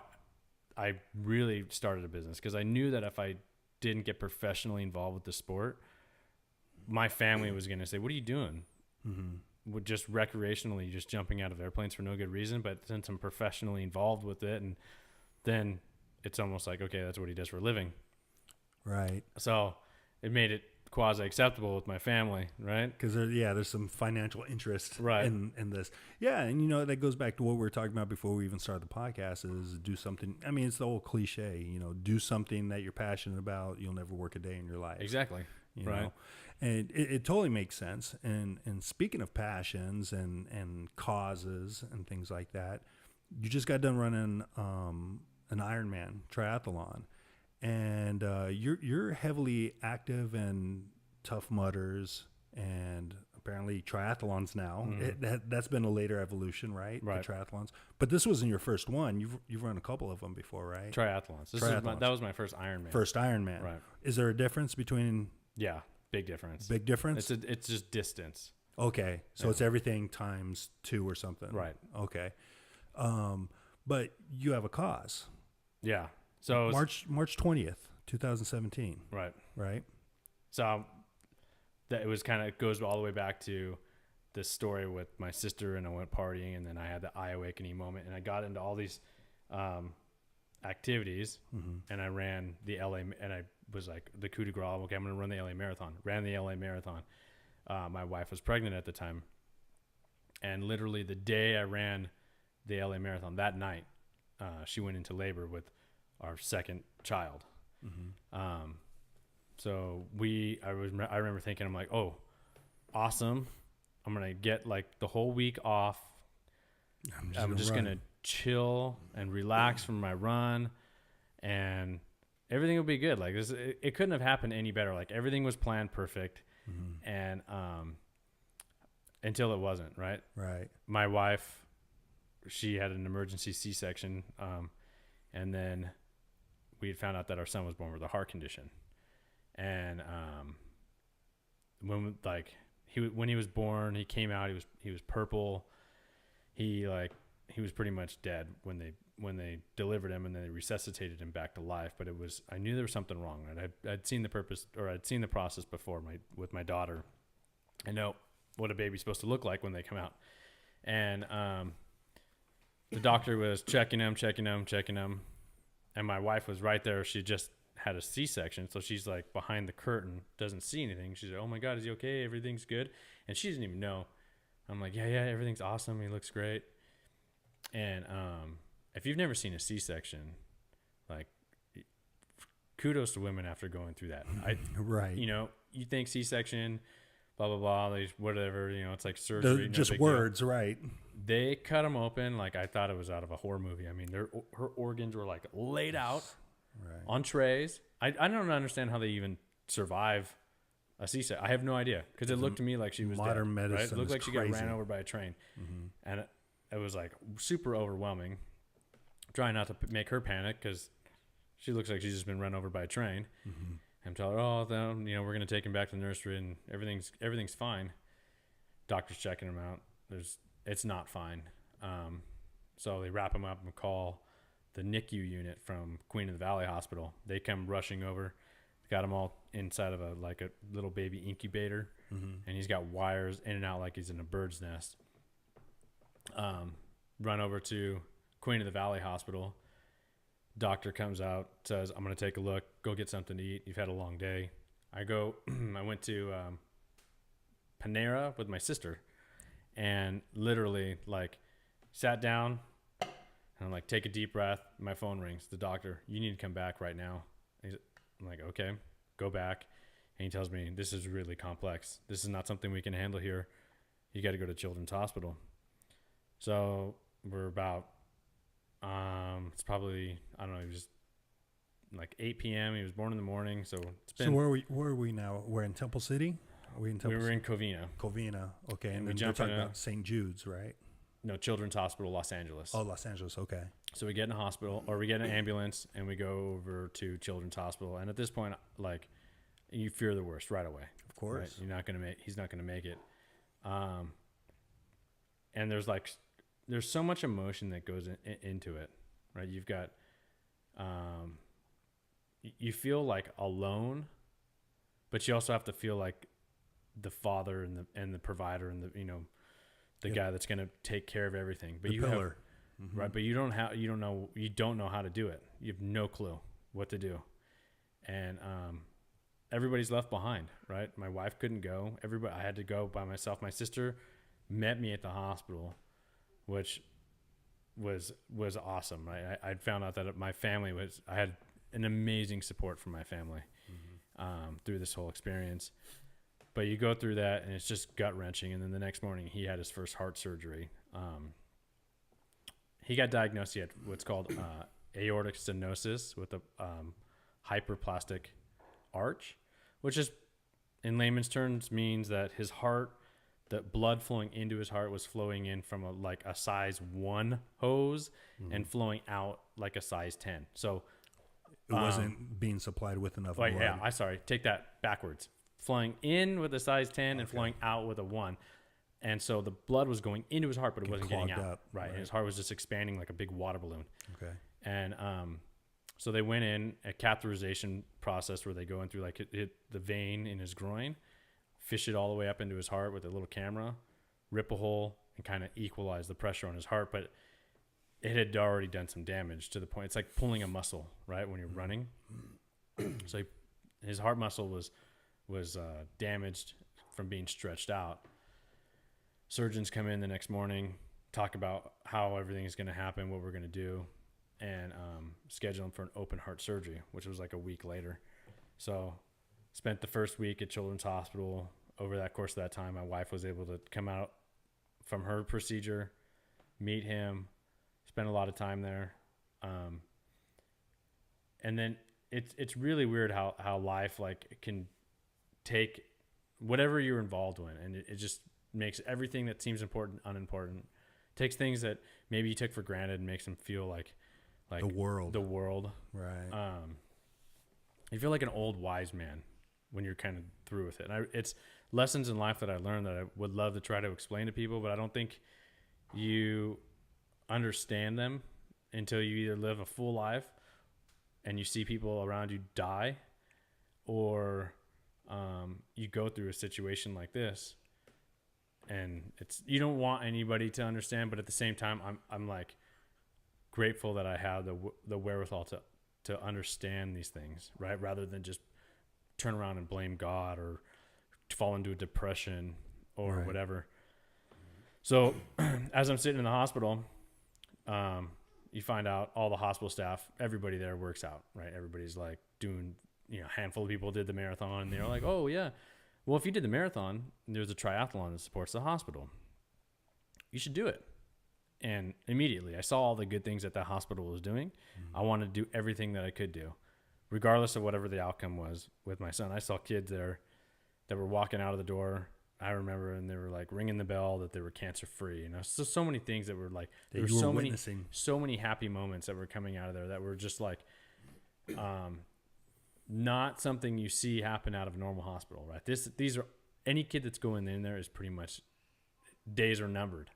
I really started a business, because I knew that if I didn't get professionally involved with the sport, my family was going to say, what are you doing? With just recreationally, just jumping out of airplanes for no good reason. But since I'm professionally involved with it, and then it's almost like, okay, that's what he does for a living. Right. So it made it quasi acceptable with my family, right? Because there's some financial interest Right. in this. Yeah, and you know that goes back to what we were talking about before we even started the podcast. Is do something. I mean, it's the old cliche. You know, do something that you're passionate about. You'll never work a day in your life. Exactly. You Right. know? And it totally makes sense. And speaking of passions and causes and things like that, you just got done running an Ironman triathlon, and you're heavily active in Tough Mudders and apparently triathlons now. That's been a later evolution, right? Right. The triathlons, but this wasn't your first one. You've run a couple of them before, right? Triathlons. That was my first Ironman. First Ironman. Right. Is there a difference between? Yeah. Big difference. Big difference. It's just distance. Okay, so it's everything times 2 or something. Right. Okay, but you have a cause. Yeah. So March 20th, 2017. Right. Right. So that it was kind of goes all the way back to this story with my sister, and I went partying, and then I had the eye awakening moment, and I got into all these activities, and I ran the LA, and I was like the coup de grace. Okay, I'm going to run the LA marathon. Ran the LA marathon. My wife was pregnant at the time, and literally the day I ran the LA marathon, that night, she went into labor with our second child. So I remember thinking, I'm like, oh, awesome. I'm going to get like the whole week off. I'm just going to chill and relax from my run, and everything will be good. Like this, it couldn't have happened any better. Like everything was planned perfect. And, until it wasn't, right. Right. My wife, she had an emergency C-section. And then we had found out that our son was born with a heart condition. And, when he was born, he came out, he was purple. He was pretty much dead when they delivered him, and then they resuscitated him back to life. But I knew there was something wrong. Right? I'd seen the process before with my daughter. I know what a baby's supposed to look like when they come out. And the doctor was checking him. And my wife was right there. She just had a C-section. So she's like behind the curtain, doesn't see anything. She's like, oh my God, is he okay? Everything's good. And she doesn't even know. I'm like, yeah, everything's awesome. He looks great. And if you've never seen a C-section, like, kudos to women after going through that. Right. You know, you think C-section, blah, blah, blah, whatever, you know, it's like surgery. Just words, right. They cut them open like I thought it was out of a horror movie. I mean, her organs were like laid out on trays. I don't understand how they even survive a C-section. I have no idea, because it looked to me like she was modern dead, medicine. right? It looked like crazy. She got ran over by a train. And it was like super overwhelming. Trying not to make her panic, because she looks like she's just been run over by a train. I'm telling her, oh, then, you know, we're going to take him back to the nursery, and everything's fine. Doctor's checking him out. It's not fine. So they wrap him up and call the NICU unit from Queen of the Valley Hospital. They come rushing over, got him all inside of a little baby incubator, and he's got wires in and out like he's in a bird's nest. Run over to Queen of the Valley Hospital. Doctor comes out, says, I'm going to take a look, go get something to eat. You've had a long day. I went to Panera with my sister, and literally like sat down, and I'm like, take a deep breath. My phone rings. The doctor, you need to come back right now. I'm like, okay, go back. And he tells me, this is really complex. This is not something we can handle here. You got to go to Children's Hospital. So we're about It's probably, I don't know, he was like 8 p.m. He was born in the morning, so it's been. So where are we now? We're in Temple City. Are we in Temple? We were in Covina. Covina. Okay, and we then we're jumped talking in a- about St. Jude's, right? No, Children's Hospital, Los Angeles. Oh, Los Angeles. Okay. So we get in a hospital, or we get an ambulance, and we go over to Children's Hospital. And at this point, like, you fear the worst right away. Of course. Right? He's not gonna make it. And there's so much emotion that goes into it, right? You've got, you feel like alone, but you also have to feel like the father and the provider and the guy that's going to take care of everything. But the pillar. Right. But you don't know how to do it. You have no clue what to do. And, everybody's left behind, right? My wife couldn't go. I had to go by myself. My sister met me at the hospital, which was awesome, right? I'd found out that I had an amazing support from my family through this whole experience. But you go through that, and it's just gut-wrenching. And then the next morning, he had his first heart surgery. He got diagnosed. He had what's called aortic stenosis with a hyperplastic arch, which is, in layman's terms, means that his heart, the blood flowing into his heart was flowing in from a size 1 hose and flowing out like a size 10. So it wasn't being supplied with enough blood. Yeah, take that backwards. Flowing in with a size 10 and flowing out with a 1. And so the blood was going into his heart, but it wasn't getting out. Up, right. And his heart was just expanding like a big water balloon. Okay. And so they went in a catheterization process where they go in through hit the vein in his groin, fish it all the way up into his heart with a little camera, rip a hole, and kind of equalize the pressure on his heart. But it had already done some damage to the point. It's like pulling a muscle, right, when you're running. So his heart muscle was damaged from being stretched out. Surgeons come in the next morning, talk about how everything is going to happen, what we're going to do, and schedule him for an open heart surgery, which was like a week later. So spent the first week at Children's Hospital. Over that course of that time, my wife was able to come out from her procedure, meet him, spend a lot of time there. And then it's really weird how life can take whatever you're involved in, and it just makes everything that seems important unimportant. Takes things that maybe you took for granted and makes them feel like the world. Right. You feel like an old wise man when you're kind of through with it. And it's lessons in life that I learned that I would love to try to explain to people, but I don't think you understand them until you either live a full life and you see people around you die, or you go through a situation like this, and you don't want anybody to understand, but at the same time, I'm like grateful that I have the wherewithal to understand these things, right? Rather than just turn around and blame God or fall into a depression or right. whatever. So as I'm sitting in the hospital, you find out all the hospital staff, everybody there works out, right? Everybody's like doing, a handful of people did the marathon, and they're like, oh yeah, well, if you did the marathon, there's a triathlon that supports the hospital. You should do it. And immediately I saw all the good things that hospital was doing. I wanted to do everything that I could do, regardless of whatever the outcome was with my son. I saw kids there that were walking out of the door, I remember, and they were like ringing the bell that they were cancer free. So many things that were like, there were so many happy moments that were coming out of there that were just like, not something you see happen out of a normal hospital, right? These are, any kid that's going in there is pretty much, days are numbered.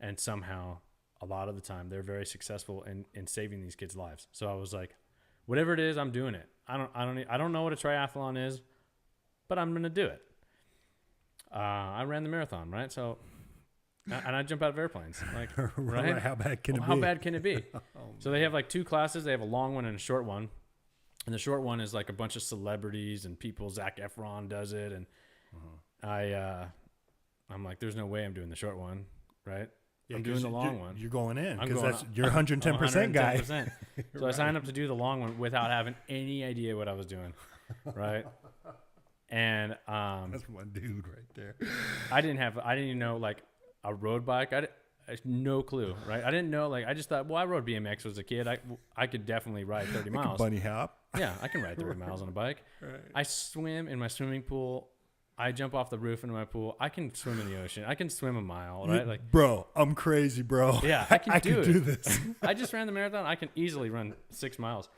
And somehow a lot of the time they're very successful in saving these kids' lives. So I was like, whatever it is, I'm doing it. I don't know what a triathlon is, but I'm going to do it. I ran the marathon, right? So, and I jump out of airplanes, like, right? How bad can it be? How bad can it be? So they have like 2 classes. They have a long one and a short one. And the short one is like a bunch of celebrities and people. Zac Efron does it. And I'm like, there's no way I'm doing the short one, right? Yeah, I'm doing the long one. You're going in because you're 110% guy. 110%. So right. I signed up to do the long one without having any idea what I was doing, right? And that's one dude right there. I didn't even know like a road bike. no clue, right? I didn't know. Like, I just thought, well, I rode BMX as a kid. I could definitely ride 30 miles. Bunny hop. Yeah, I can ride 30 miles on a bike. Right. I swim in my swimming pool. I jump off the roof into my pool. I can swim in the ocean. I can swim a mile, right? Like, bro, I'm crazy, bro. yeah, I can do this. I just ran the marathon. I can easily run 6 miles.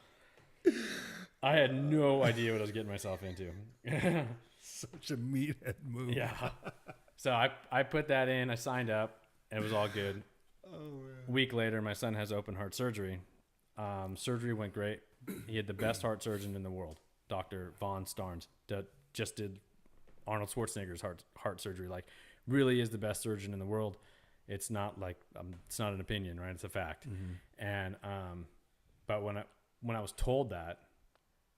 I had no idea what I was getting myself into. Such a meathead move. Yeah. So I put that in. I signed up. It was all good. Oh, man. A week later, my son has open heart surgery. Surgery went great. He had the best heart surgeon in the world, Dr. Von Starnes, that just did Arnold Schwarzenegger's heart surgery. Like, really is the best surgeon in the world. It's not like it's not an opinion, right? It's a fact. Mm-hmm. And but when I was told that,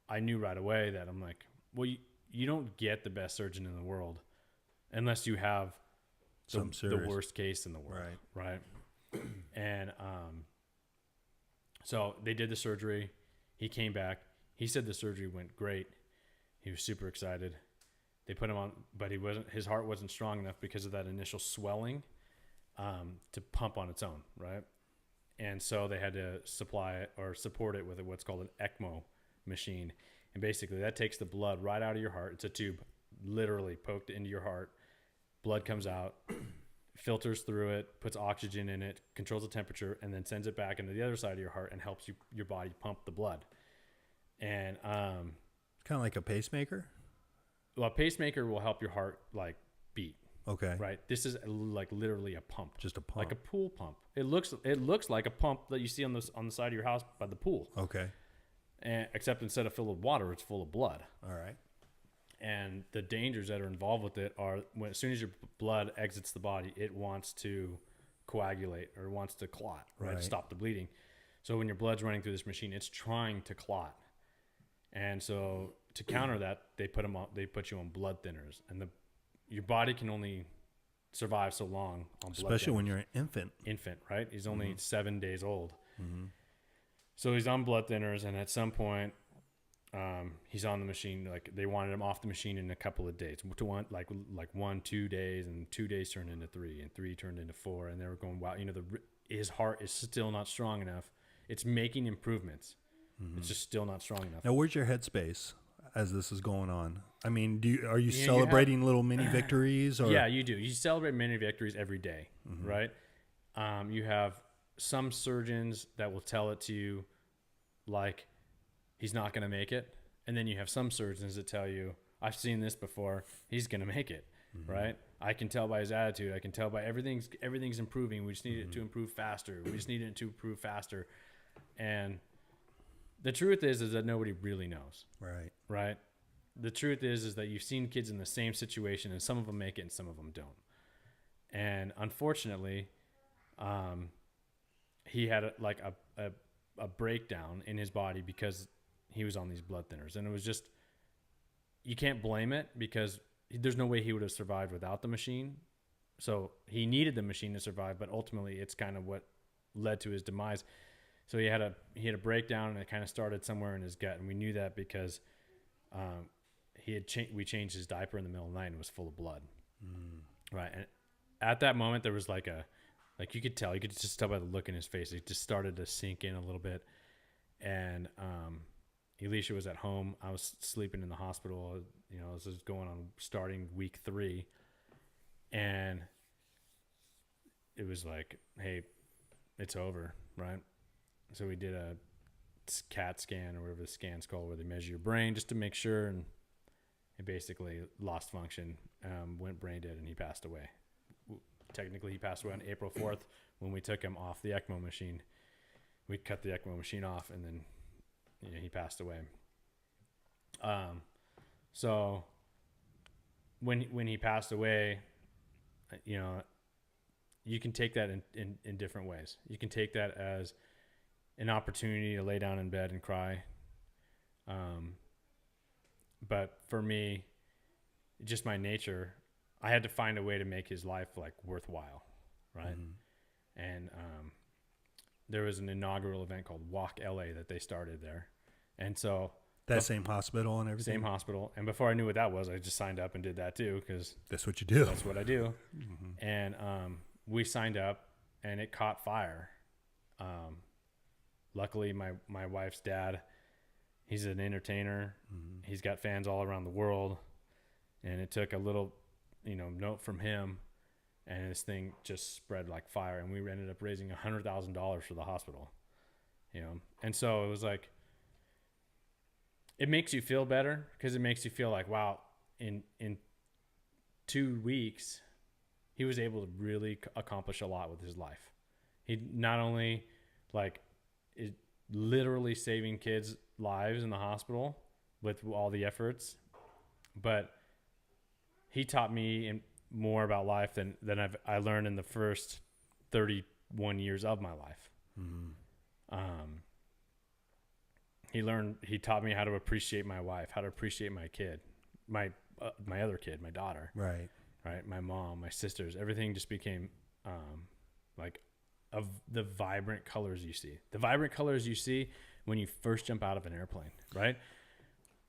I knew right away that I'm like, well, you don't get the best surgeon in the world unless you have the worst case in the world, right? And so they did the surgery. He came back. He said the surgery went great. He was super excited. They put him on, but his heart wasn't strong enough because of that initial swelling to pump on its own, right? And so they had to supply it or support it with what's called an ECMO machine. And basically that takes the blood right out of your heart. It's a tube literally poked into your heart. Blood comes out, filters through it, puts oxygen in it, controls the temperature, and then sends it back into the other side of your heart and helps your body pump the blood. And kind of like a pacemaker. Well, a pacemaker will help your heart like beat. Okay. Right. This is like literally a pump. Just a pump. Like a pool pump. It looks like a pump that you see on the side of your house by the pool. Okay. And except instead of full of water, it's full of blood. All right. And the dangers that are involved with it are as soon as your blood exits the body, it wants to coagulate or wants to clot, right? Stop the bleeding. So when your blood's running through this machine, it's trying to clot. And so to counter that, they put you on blood thinners, and your body can only survive so long on blood especially thinners. When you're an infant. Right? He's only 7 days old. Mm-hmm. So he's on blood thinners, and at some point, he's on the machine. Like, they wanted him off the machine in a couple of days. Like 1, 2 days, and 2 days turned into 3, and 3 turned into 4, and they were going, wow, his heart is still not strong enough. It's making improvements. Mm-hmm. It's just still not strong enough. Now, where's your headspace as this is going on? I mean, are you celebrating little mini victories? Or? Yeah, you do. You celebrate mini victories every day, mm-hmm. right? You have some surgeons that will tell it to you like he's not going to make it. And then you have some surgeons that tell you, I've seen this before, he's going to make it, mm-hmm. right? I can tell by his attitude. I can tell by everything's improving. We just need mm-hmm. it to improve faster. We just need it to improve faster. And the truth is that nobody really knows. Right. The truth is that you've seen kids in the same situation, and some of them make it and some of them don't. And unfortunately, he had a breakdown in his body because he was on these blood thinners. And it was just, you can't blame it because there's no way he would have survived without the machine. So he needed the machine to survive, but ultimately it's kind of what led to his demise. So he had a breakdown, and it kind of started somewhere in his gut, and we knew that because we changed his diaper in the middle of the night, and it was full of blood. Right, and at that moment there was you could just tell by the look in his face. It just started to sink in a little bit, and Elisha was at home. I was sleeping in the hospital. This was going on starting week 3, and it was like, hey, it's over, right? So we did a CAT scan or whatever the scan's called, where they measure your brain just to make sure, and it basically lost function, went brain dead, and he passed away. Technically, he passed away on April 4th when we took him off the ECMO machine. We cut the ECMO machine off, and then he passed away. So when he passed away, you can take that in different ways. You can take that as an opportunity to lay down in bed and cry. But for me, just my nature, I had to find a way to make his life worthwhile. Right. Mm-hmm. And, there was an inaugural event called Walk LA that they started there. And so that same hospital and everything. Same hospital. And before I knew what that was, I just signed up and did that too. 'Cause that's what you do. That's what I do. Mm-hmm. And, we signed up. and it caught fire. Luckily, my wife's dad, he's an entertainer. Mm-hmm. He's got fans all around the world, and it took a little, note from him, and this thing just spread like fire, and we ended up raising $100,000 for the hospital. And so it was like, it makes you feel better because it makes you feel like, wow, in 2 weeks, he was able to really accomplish a lot with his life. He not only is literally saving kids' lives in the hospital with all the efforts, but he taught me more about life than I learned in the first 31 years of my life. Mm-hmm. He taught me how to appreciate my wife, how to appreciate my kid, my other kid, my daughter. Right. My mom, my sisters, everything just became of the vibrant colors you see. The vibrant colors you see when you first jump out of an airplane, right?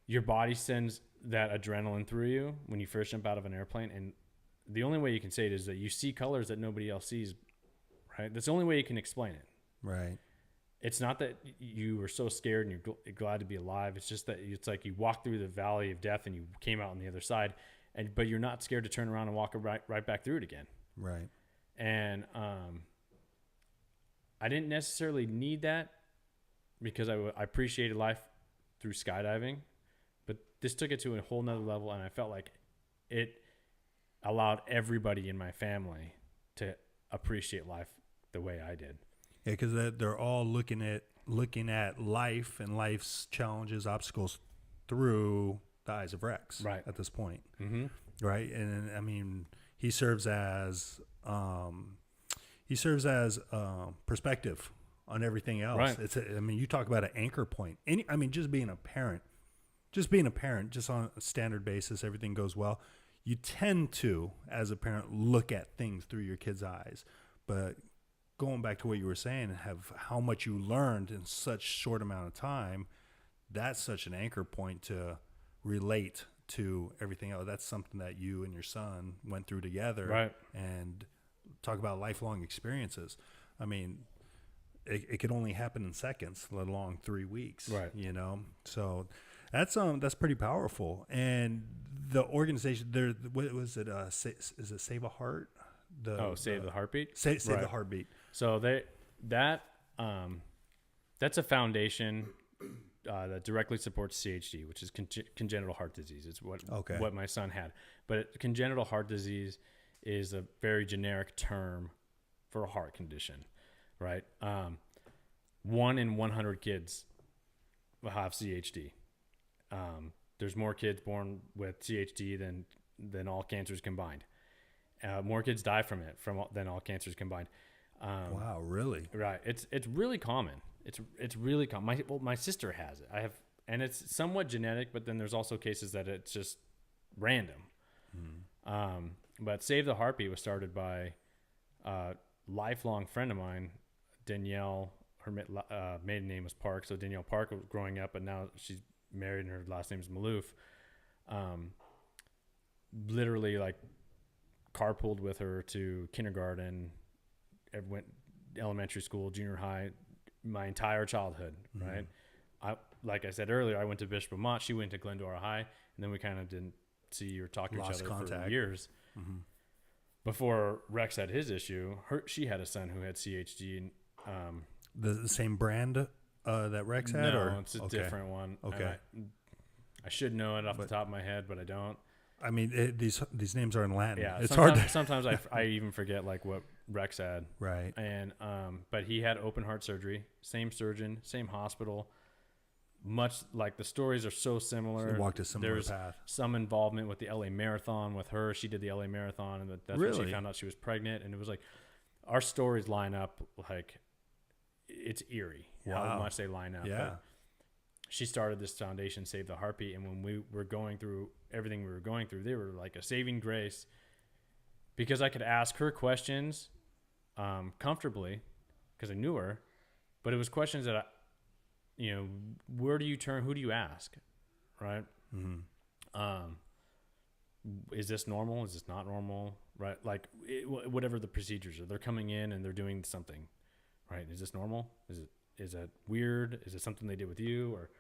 Your body sends that adrenaline through you when you first jump out of an airplane. And the only way you can say it is that you see colors that nobody else sees, right? That's the only way you can explain it. Right. It's not that you were so scared and you're glad to be alive. It's just that it's like you walk through the valley of death and you came out on the other side, but you're not scared to turn around and walk right back through it again. Right. And I didn't necessarily need that because I appreciated life through skydiving, but this took it to a whole nother level, and I felt like it allowed everybody in my family to appreciate life the way I did. Yeah, because they're all looking at life and life's challenges, obstacles through the eyes of Rex. Right. At this point. Mm-hmm. Right, and I mean, he serves as perspective on everything else. Right. You talk about an anchor point. Just being a parent, just on a standard basis, everything goes well. You tend to, as a parent, look at things through your kid's eyes, but going back to what you were saying, have how much you learned in such short amount of time, that's such an anchor point to relate to everything else. That's something that you and your son went through together. Right. And talk about lifelong experiences. I mean, it could only happen in seconds, let alone 3 weeks. Right. So that's pretty powerful. And the organization there, what was it? Is it Save a Heart? Save the Heartbeat. Save the Heartbeat. So that's a foundation that directly supports CHD, which is congenital heart disease. It's what my son had. But congenital heart disease is a very generic term for a heart condition, right? 1 in 100 kids will have CHD. There's more kids born with CHD than all cancers combined. More kids die from it than all cancers combined. Wow, really? Right. It's really common. It's really common. My sister has it. And it's somewhat genetic, but then there's also cases that it's just random. Mm. But Save the Heartbeat was started by a lifelong friend of mine, Danielle. Her maiden name was Park, so Danielle Park was growing up, but now she's married and her last name is Maloof. Literally, carpooled with her to kindergarten, went elementary school, junior high, my entire childhood, right? Like I said earlier, I went to Bishop Vermont. She went to Glendora High, and then we kind of didn't see or talk to each other for years. Mm-hmm. Before Rex had his issue, she had a son who had CHD. The same brand that Rex had? No, it's a different one. Okay. I should know it off the top of my head, but I don't. I mean, these names are in Latin. Yeah, it's hard. Sometimes I even forget what Rex had. Right. And but he had open heart surgery. Same surgeon, same hospital. Much like the stories are so similar. So they walked a similar There's path. some involvement with the LA Marathon with her. She did the LA Marathon, and that's when she found out she was pregnant. And it was like our stories line up like it's eerie how much they line up. Yeah. But she started this foundation, Save the Heartbeat, and when we were going through everything we were going through, they were like a saving grace because I could ask her questions comfortably because I knew her, but it was questions that where do you turn? Who do you ask? Right. Mm-hmm. Is this normal? Is this not normal? right? Like whatever the procedures are, they're coming in and they're doing something, right? Is this normal? Is it weird? Is it something they did with you? Or,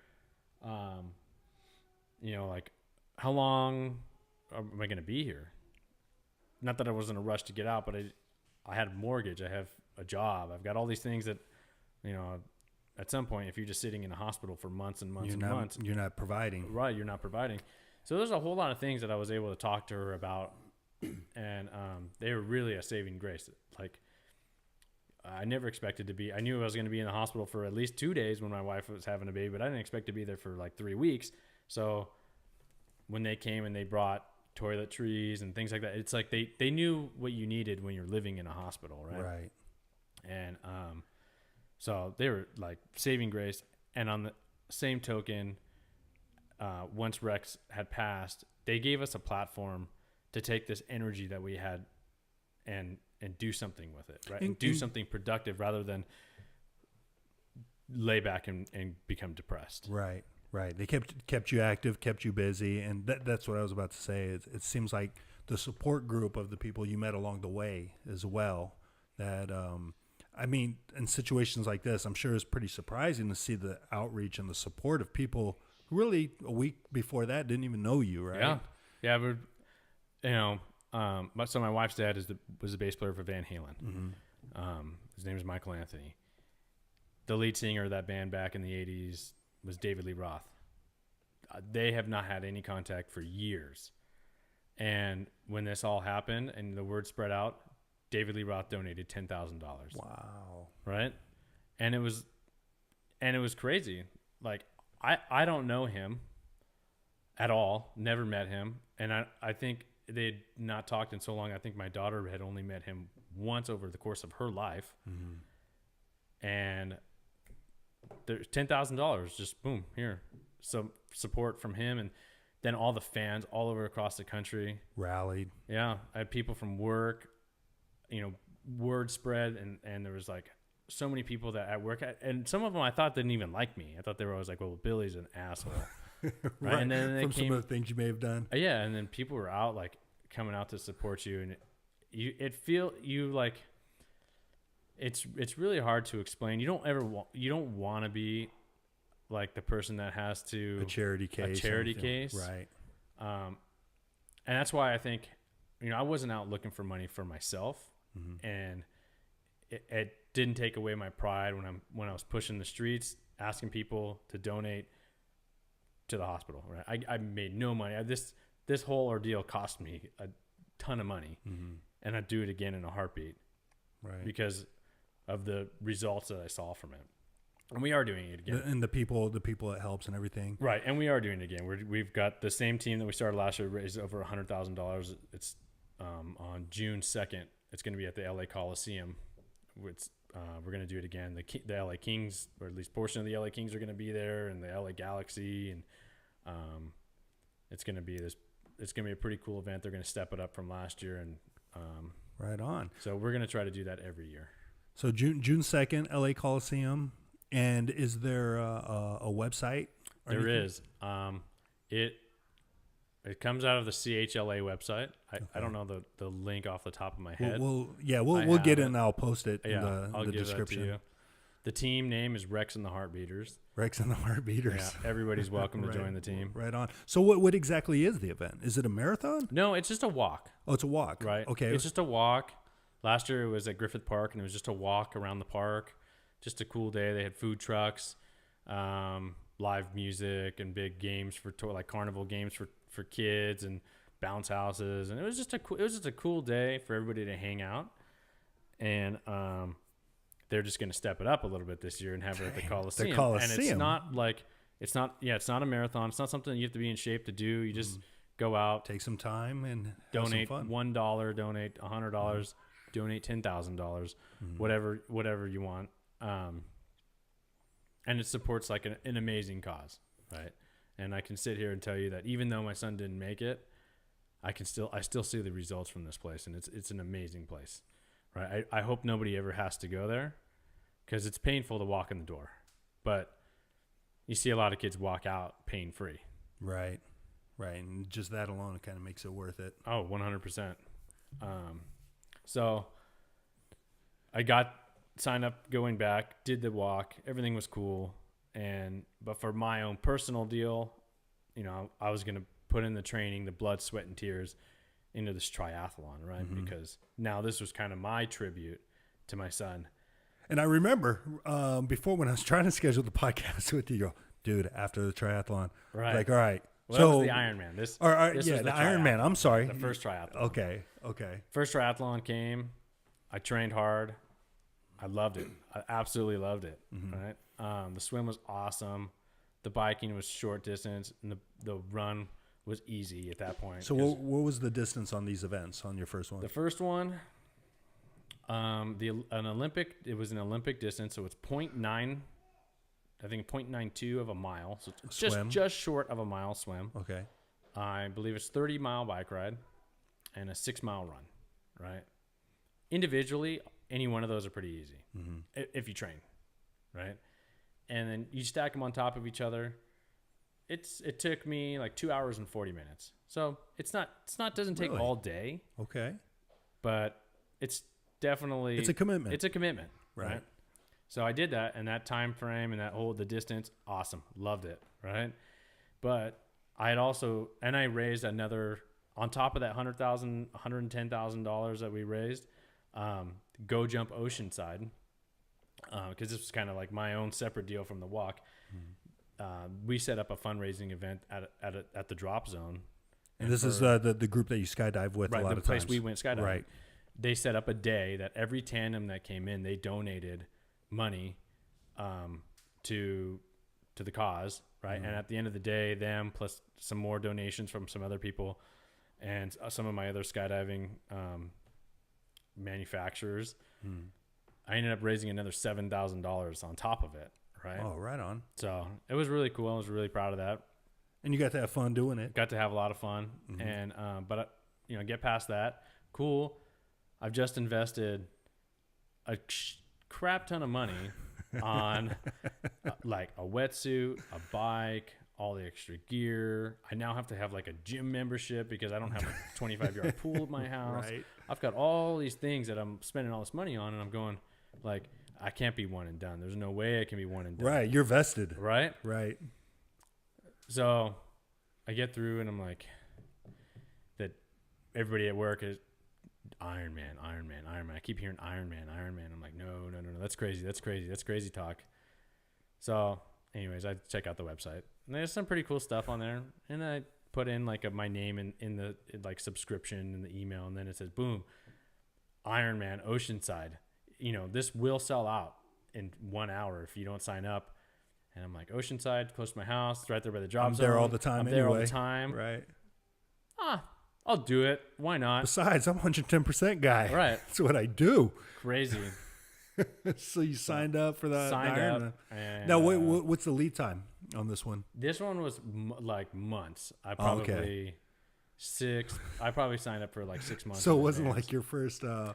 like, how long am I going to be here? Not that I was in a rush to get out, but I had a mortgage. I have a job. I've got all these things that, at some point, if you're just sitting in a hospital for months and months months, you're not providing. Right, you're not providing. So there's a whole lot of things that I was able to talk to her about, and they were really a saving grace. Like, I never expected to be. I knew I was going to be in the hospital for at least 2 days when my wife was having a baby, but I didn't expect to be there for like 3 weeks. So when they came and they brought toiletries and things like that, it's like they knew what you needed when you're living in a hospital, right? Right. And so they were like saving grace. And on the same token, once Rex had passed, they gave us a platform to take this energy that we had and do something with it, right? And do something productive rather than lay back and become depressed. Right. Right. They kept you active, kept you busy. And that's what I was about to say. It seems like the support group of the people you met along the way as well, that, in situations like this, I'm sure it's pretty surprising to see the outreach and the support of people who really a week before that didn't even know you, right? Yeah. Yeah. But, so my wife's dad was the bass player for Van Halen. Mm-hmm. His name is Michael Anthony. The lead singer of that band back in the 80s was David Lee Roth. They have not had any contact for years. And when this all happened and the word spread out, David Lee Roth donated $10,000. Wow. Right? And it was crazy. Like, I don't know him at all, never met him. And I think they had not talked in so long. I think my daughter had only met him once over the course of her life. Mm-hmm. And there's $10,000, just boom, here. Some support from him. And then all the fans all over across the country rallied. Yeah. I had people from work, word spread. And there was like so many people that at work, and some of them I thought didn't even like me. I thought they were always like, well, Billy's an asshole. Right. And then from some of the things you may have done. Yeah. And then people were out, like coming out to support you. And it's really hard to explain. You don't want to be like the person that has to a charity case. Right. And that's why I think, I wasn't out looking for money for myself. Mm-hmm. And it didn't take away my pride when I was pushing the streets, asking people to donate to the hospital. Right. I made no money. This whole ordeal cost me a ton of money. Mm-hmm. And I'd do it again in a heartbeat. Right. Because of the results that I saw from it. And we are doing it again. And the people it helps and everything. Right. And we are doing it again. We've got the same team that we started last year raised over $100,000. It's on June 2nd. It's going to be at the LA Coliseum. We're going to do it again. The LA Kings, or at least portion of the LA Kings, are going to be there, and the LA Galaxy. And it's going to be a pretty cool event. They're going to step it up from last year. And right on. So we're going to try to do that every year. So June 2nd, LA Coliseum. And is there a website? There is. It comes out of the CHLA website. I don't know the link off the top of my head. We'll get it and I'll post it in the description. That to you. The team name is Rex and the Heartbeaters. Rex and the Heartbeaters. Yeah, everybody's welcome to join the team. Right on. So what exactly is the event? Is it a marathon? No, it's just a walk. Oh, it's a walk. Right. Okay. It's just a walk. Last year it was at Griffith Park, and it was just a walk around the park. Just a cool day. They had food trucks, live music, and big games like carnival games for kids and bounce houses, and it was just a cool day for everybody to hang out. And they're just going to step it up a little bit this year and have it at the Coliseum. And it's not a marathon. It's not something you have to be in shape to do. You just go out, take some time, and donate have some fun. $1, donate $100, donate $10,000, whatever you want. And it supports like an amazing cause, right? And I can sit here and tell you that even though my son didn't make it, I still see the results from this place, and it's an amazing place, right? I hope nobody ever has to go there, because it's painful to walk in the door, but you see a lot of kids walk out pain-free. Right. And just that alone, it kind of makes it worth it. Oh, 100%. So I got signed up going back, did the walk, everything was cool. But for my own personal deal, you know, I was going to put in the training, the blood, sweat, and tears into this triathlon, right? Mm-hmm. Because now this was kind of my tribute to my son. And I remember before when I was trying to schedule the podcast with you, you go, dude, after the triathlon, Right. like, all right. Well, so that was the Ironman. This yeah, was the Ironman. triathlon, I'm sorry. the first triathlon. Okay. First triathlon came. I trained hard. I loved it. I absolutely loved it. Mm-hmm. Right. The swim was awesome. The biking was short distance, and the run was easy at that point. So what was the distance on these events on your first one? The first one, it was an Olympic distance, so it's 0.9, I think 0.92 of a mile. So it's just short of a mile swim. Okay. I believe it's 30-mile bike ride and a 6-mile run, right? Individually, any one of those are pretty easy if you train, right? And then you stack them on top of each other. It took me like 2 hours and 40 minutes. So doesn't take all day. Okay. But it's definitely It's a commitment. It's a commitment, Right. right? So I did that, and that time frame and the distance, awesome, loved it, right? But I had also, and I raised another on top of that $110,000 that we raised. Go Jump Oceanside, because this was kind of like my own separate deal from the walk. We set up a fundraising event at the drop zone. And this is the group that you skydive with right, a lot the of place times. we went skydiving. Right. They set up a day that every tandem that came in, they donated money to the cause, right? And at the end of the day, them plus some more donations from some other people and some of my other skydiving manufacturers, I ended up raising another $7,000 on top of it, right? Oh, right on. So it was really cool. I was really proud of that. And you got to have fun doing it. Got to have a lot of fun, and but get past that. Cool. I've just invested a crap ton of money on like a wetsuit, a bike, all the extra gear. I now have to have like a gym membership because I don't have a 25-yard pool at my house. Right. I've got all these things that I'm spending all this money on, and I'm going like, I can't be one and done. There's no way I can be one and done. Right. You're vested. Right. Right. So I get through, and I'm like, that everybody at work is Ironman. I keep hearing Ironman. I'm like, no. That's crazy talk. So anyways, I check out the website, and there's some pretty cool stuff on there. And I put in like my name in the like subscription in the email, and then it says, boom, Ironman Oceanside. This will sell out in 1 hour if you don't sign up. And I'm like, Oceanside, close to my house. It's right there by the drop zone. I'm there all the time there all anyway. the time. Right. I'll do it. Why not? Besides, I'm 110% guy. Right. That's what I do. Crazy. So you signed up for the Ironman. And, Now, what's the lead time on this one? This one was like months. I probably I probably signed up for like 6 months. So it wasn't like your first go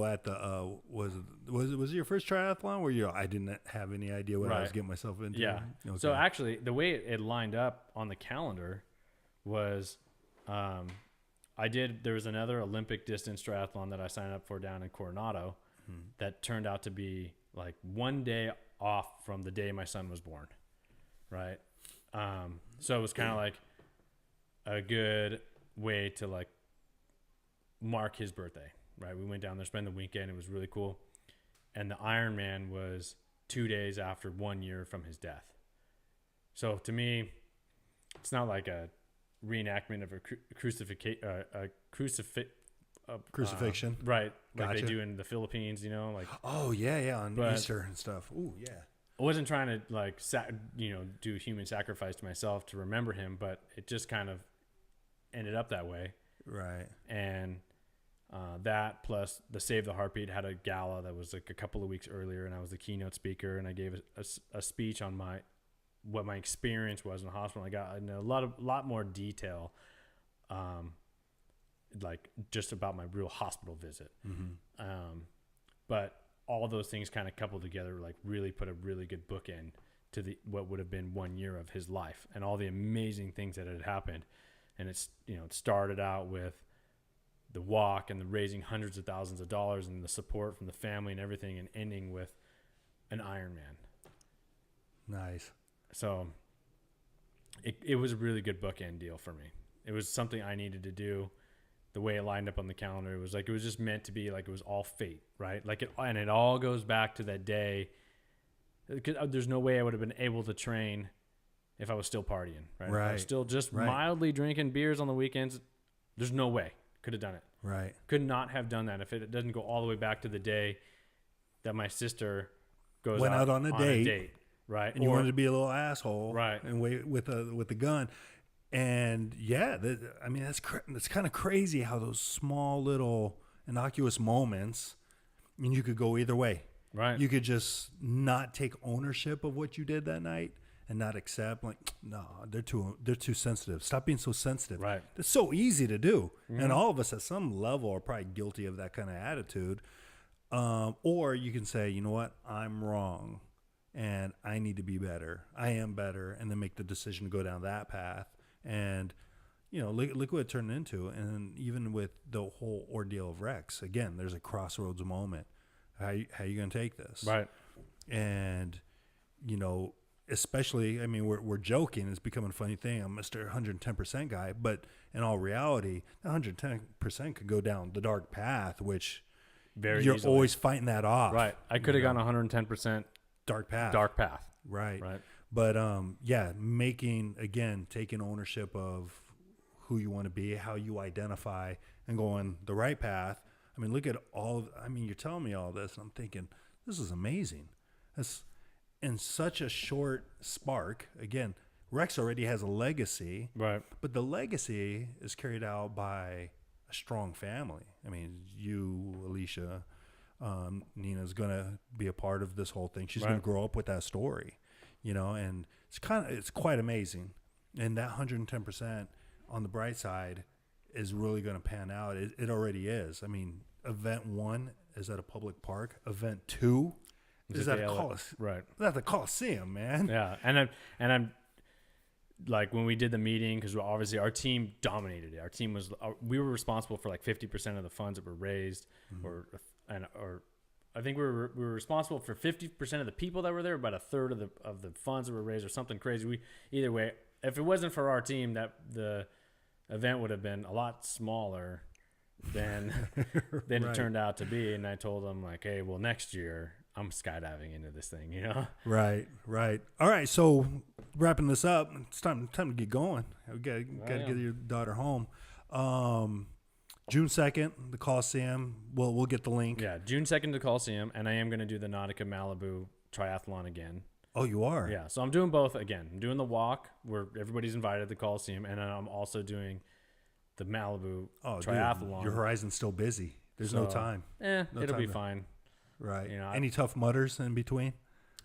at the was it your first triathlon where I didn't have any idea what I was getting myself into? Yeah. Okay. So actually, the way it lined up on the calendar was, there was another Olympic distance triathlon that I signed up for down in Coronado that turned out to be like 1 day off from the day my son was born. Right. So it was kind of like a good way to like mark his birthday. Right. We went down there, spent the weekend. It was really cool. And the Ironman was 2 days after 1 year from his death. So to me, it's not like a reenactment of a crucifixion. Right. Like Gotcha. they do in the Philippines, like. Oh, yeah, on Easter and stuff. Ooh, yeah. I wasn't trying to like, do human sacrifice to myself to remember him, but it just kind of ended up that way. Right. And that plus the Save the Heartbeat had a gala that was like a couple of weeks earlier, and I was the keynote speaker, and I gave a speech on what my experience was in the hospital. I got in a lot more detail, like just about my real hospital visit. But all those things kind of coupled together, like really put a really good bookend to what would have been 1 year of his life and all the amazing things that had happened. And it started out with the walk and the raising hundreds of thousands of dollars and the support from the family and everything, and ending with an Ironman. Nice. So it was a really good bookend deal for me. It was something I needed to do. The way it lined up on the calendar, it was just meant to be, like, it was all fate, right? Like and it all goes back to that day. There's no way I would have been able to train if I was still partying, right? If I was still just mildly drinking beers on the weekends, there's no way could have done it. Right. Could not have done that if it doesn't go all the way back to the day that my sister went out on a date, right? And you wanted to be a little asshole, right? And wait with the gun. And yeah, I mean, that's kind of crazy how those small little innocuous moments, I mean, you could go either way. Right. You could just not take ownership of what you did that night and not accept, like, no, they're too sensitive. Stop being so sensitive. Right. It's so easy to do. And all of us at some level are probably guilty of that kind of attitude. Or you can say, you know what, I'm wrong and I need to be better. I am better. And then make the decision to go down that path. And, you know, look what it turned into. And even with the whole ordeal of Rex, again, there's a crossroads moment. How you going to take this? Right. And, you know, especially, I mean, we're joking. It's becoming a funny thing. I'm Mr. 110% guy. But in all reality, 110% could go down the dark path, which you're easily. Always fighting that off. Right. I could have gone 110% dark path. Right. But, yeah, taking ownership of who you want to be, how you identify, and going the right path. I mean, look at you're telling me all this, and I'm thinking, this is amazing. That's in such a short spark. Again, Rex already has a legacy. Right. But the legacy is carried out by a strong family. I mean, you, Alicia, Nina's going to be a part of this whole thing. She's going to grow up with that story, you know, and it's quite amazing. And that 110% on the bright side is really going to pan out. It already is. I mean, event 1 is at a public park. Event 2 is at the Coliseum, man. Yeah, and I'm like, when we did the meeting, because obviously our team dominated it. Our team we were responsible for like 50% of the funds that were raised, or I think we were responsible for 50% of the people that were there, about a third of the funds that were raised, or something crazy. Either way, if it wasn't for our team, that the event would have been a lot smaller than it turned out to be. And I told them, like, hey, well, next year I'm skydiving into this thing, you know? Right. All right. So wrapping this up, it's time to get going. We got to get your daughter home. June 2nd, the Coliseum. We'll get the link. Yeah. June 2nd, the Coliseum. And I am going to do the Nautica Malibu triathlon again. Oh, you are? Yeah. So I'm doing both again. I'm doing the walk where everybody's invited to the Coliseum. And then I'm also doing the Malibu triathlon. Dude, your horizon's still busy. There's no time. It'll be fine. Right. You know, any tough mudders in between?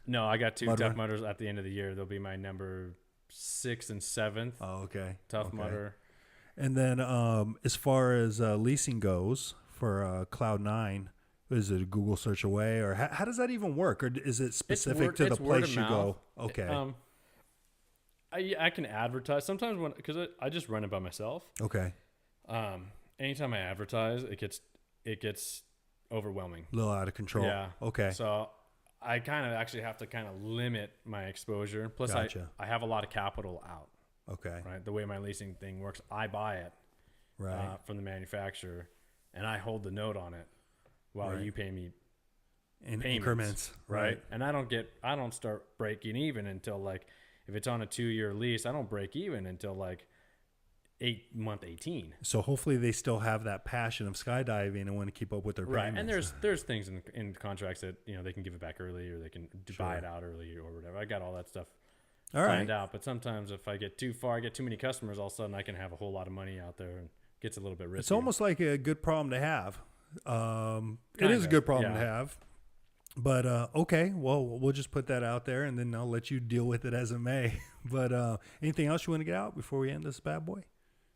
No, I got 2 tough mudders at the end of the year. They'll be my number 6th and 7th. Oh, okay. Tough mudder. And then as far as leasing goes for Cloud9, is it a Google search away, or how does that even work? Or is it specific to the place you go? Okay. I can advertise sometimes because I just run it by myself. Okay. Anytime I advertise, it gets overwhelming. A little out of control. Yeah. Okay. So I kind of actually have to kind of limit my exposure. Plus, Gotcha. I have a lot of capital out. Okay. Right. The way my leasing thing works, I buy it from the manufacturer, and I hold the note on it while you pay me in payments, increments. Right. And I don't start breaking even until, like, if it's on a 2-year lease, I don't break even until like month 18. So hopefully they still have that passion of skydiving and want to keep up with their payments. Right. And there's things in contracts that, you know, they can give it back early, or they can buy it out early, or whatever. I got all that stuff planned out. But sometimes if I get too far, I get too many customers, all of a sudden I can have a whole lot of money out there, and it gets a little bit risky. It's almost like a good problem to have. It is a good problem to have. But okay, well, we'll just put that out there, and then I'll let you deal with it as it may. But anything else you want to get out before we end this bad boy?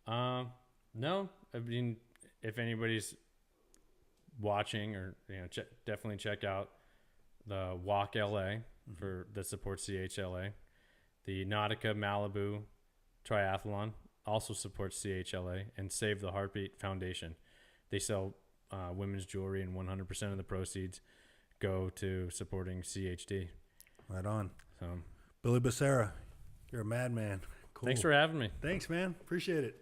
No. I mean, if anybody's watching, or, you know, definitely check out the Walk LA for that supports CHLA. The Nautica Malibu Triathlon also supports CHLA, and Save the Heartbeat Foundation. They sell women's jewelry, and 100% of the proceeds go to supporting CHD. Right on. So, Billy Becerra, you're a madman. Cool. thanks for having me. Thanks, man. Appreciate it.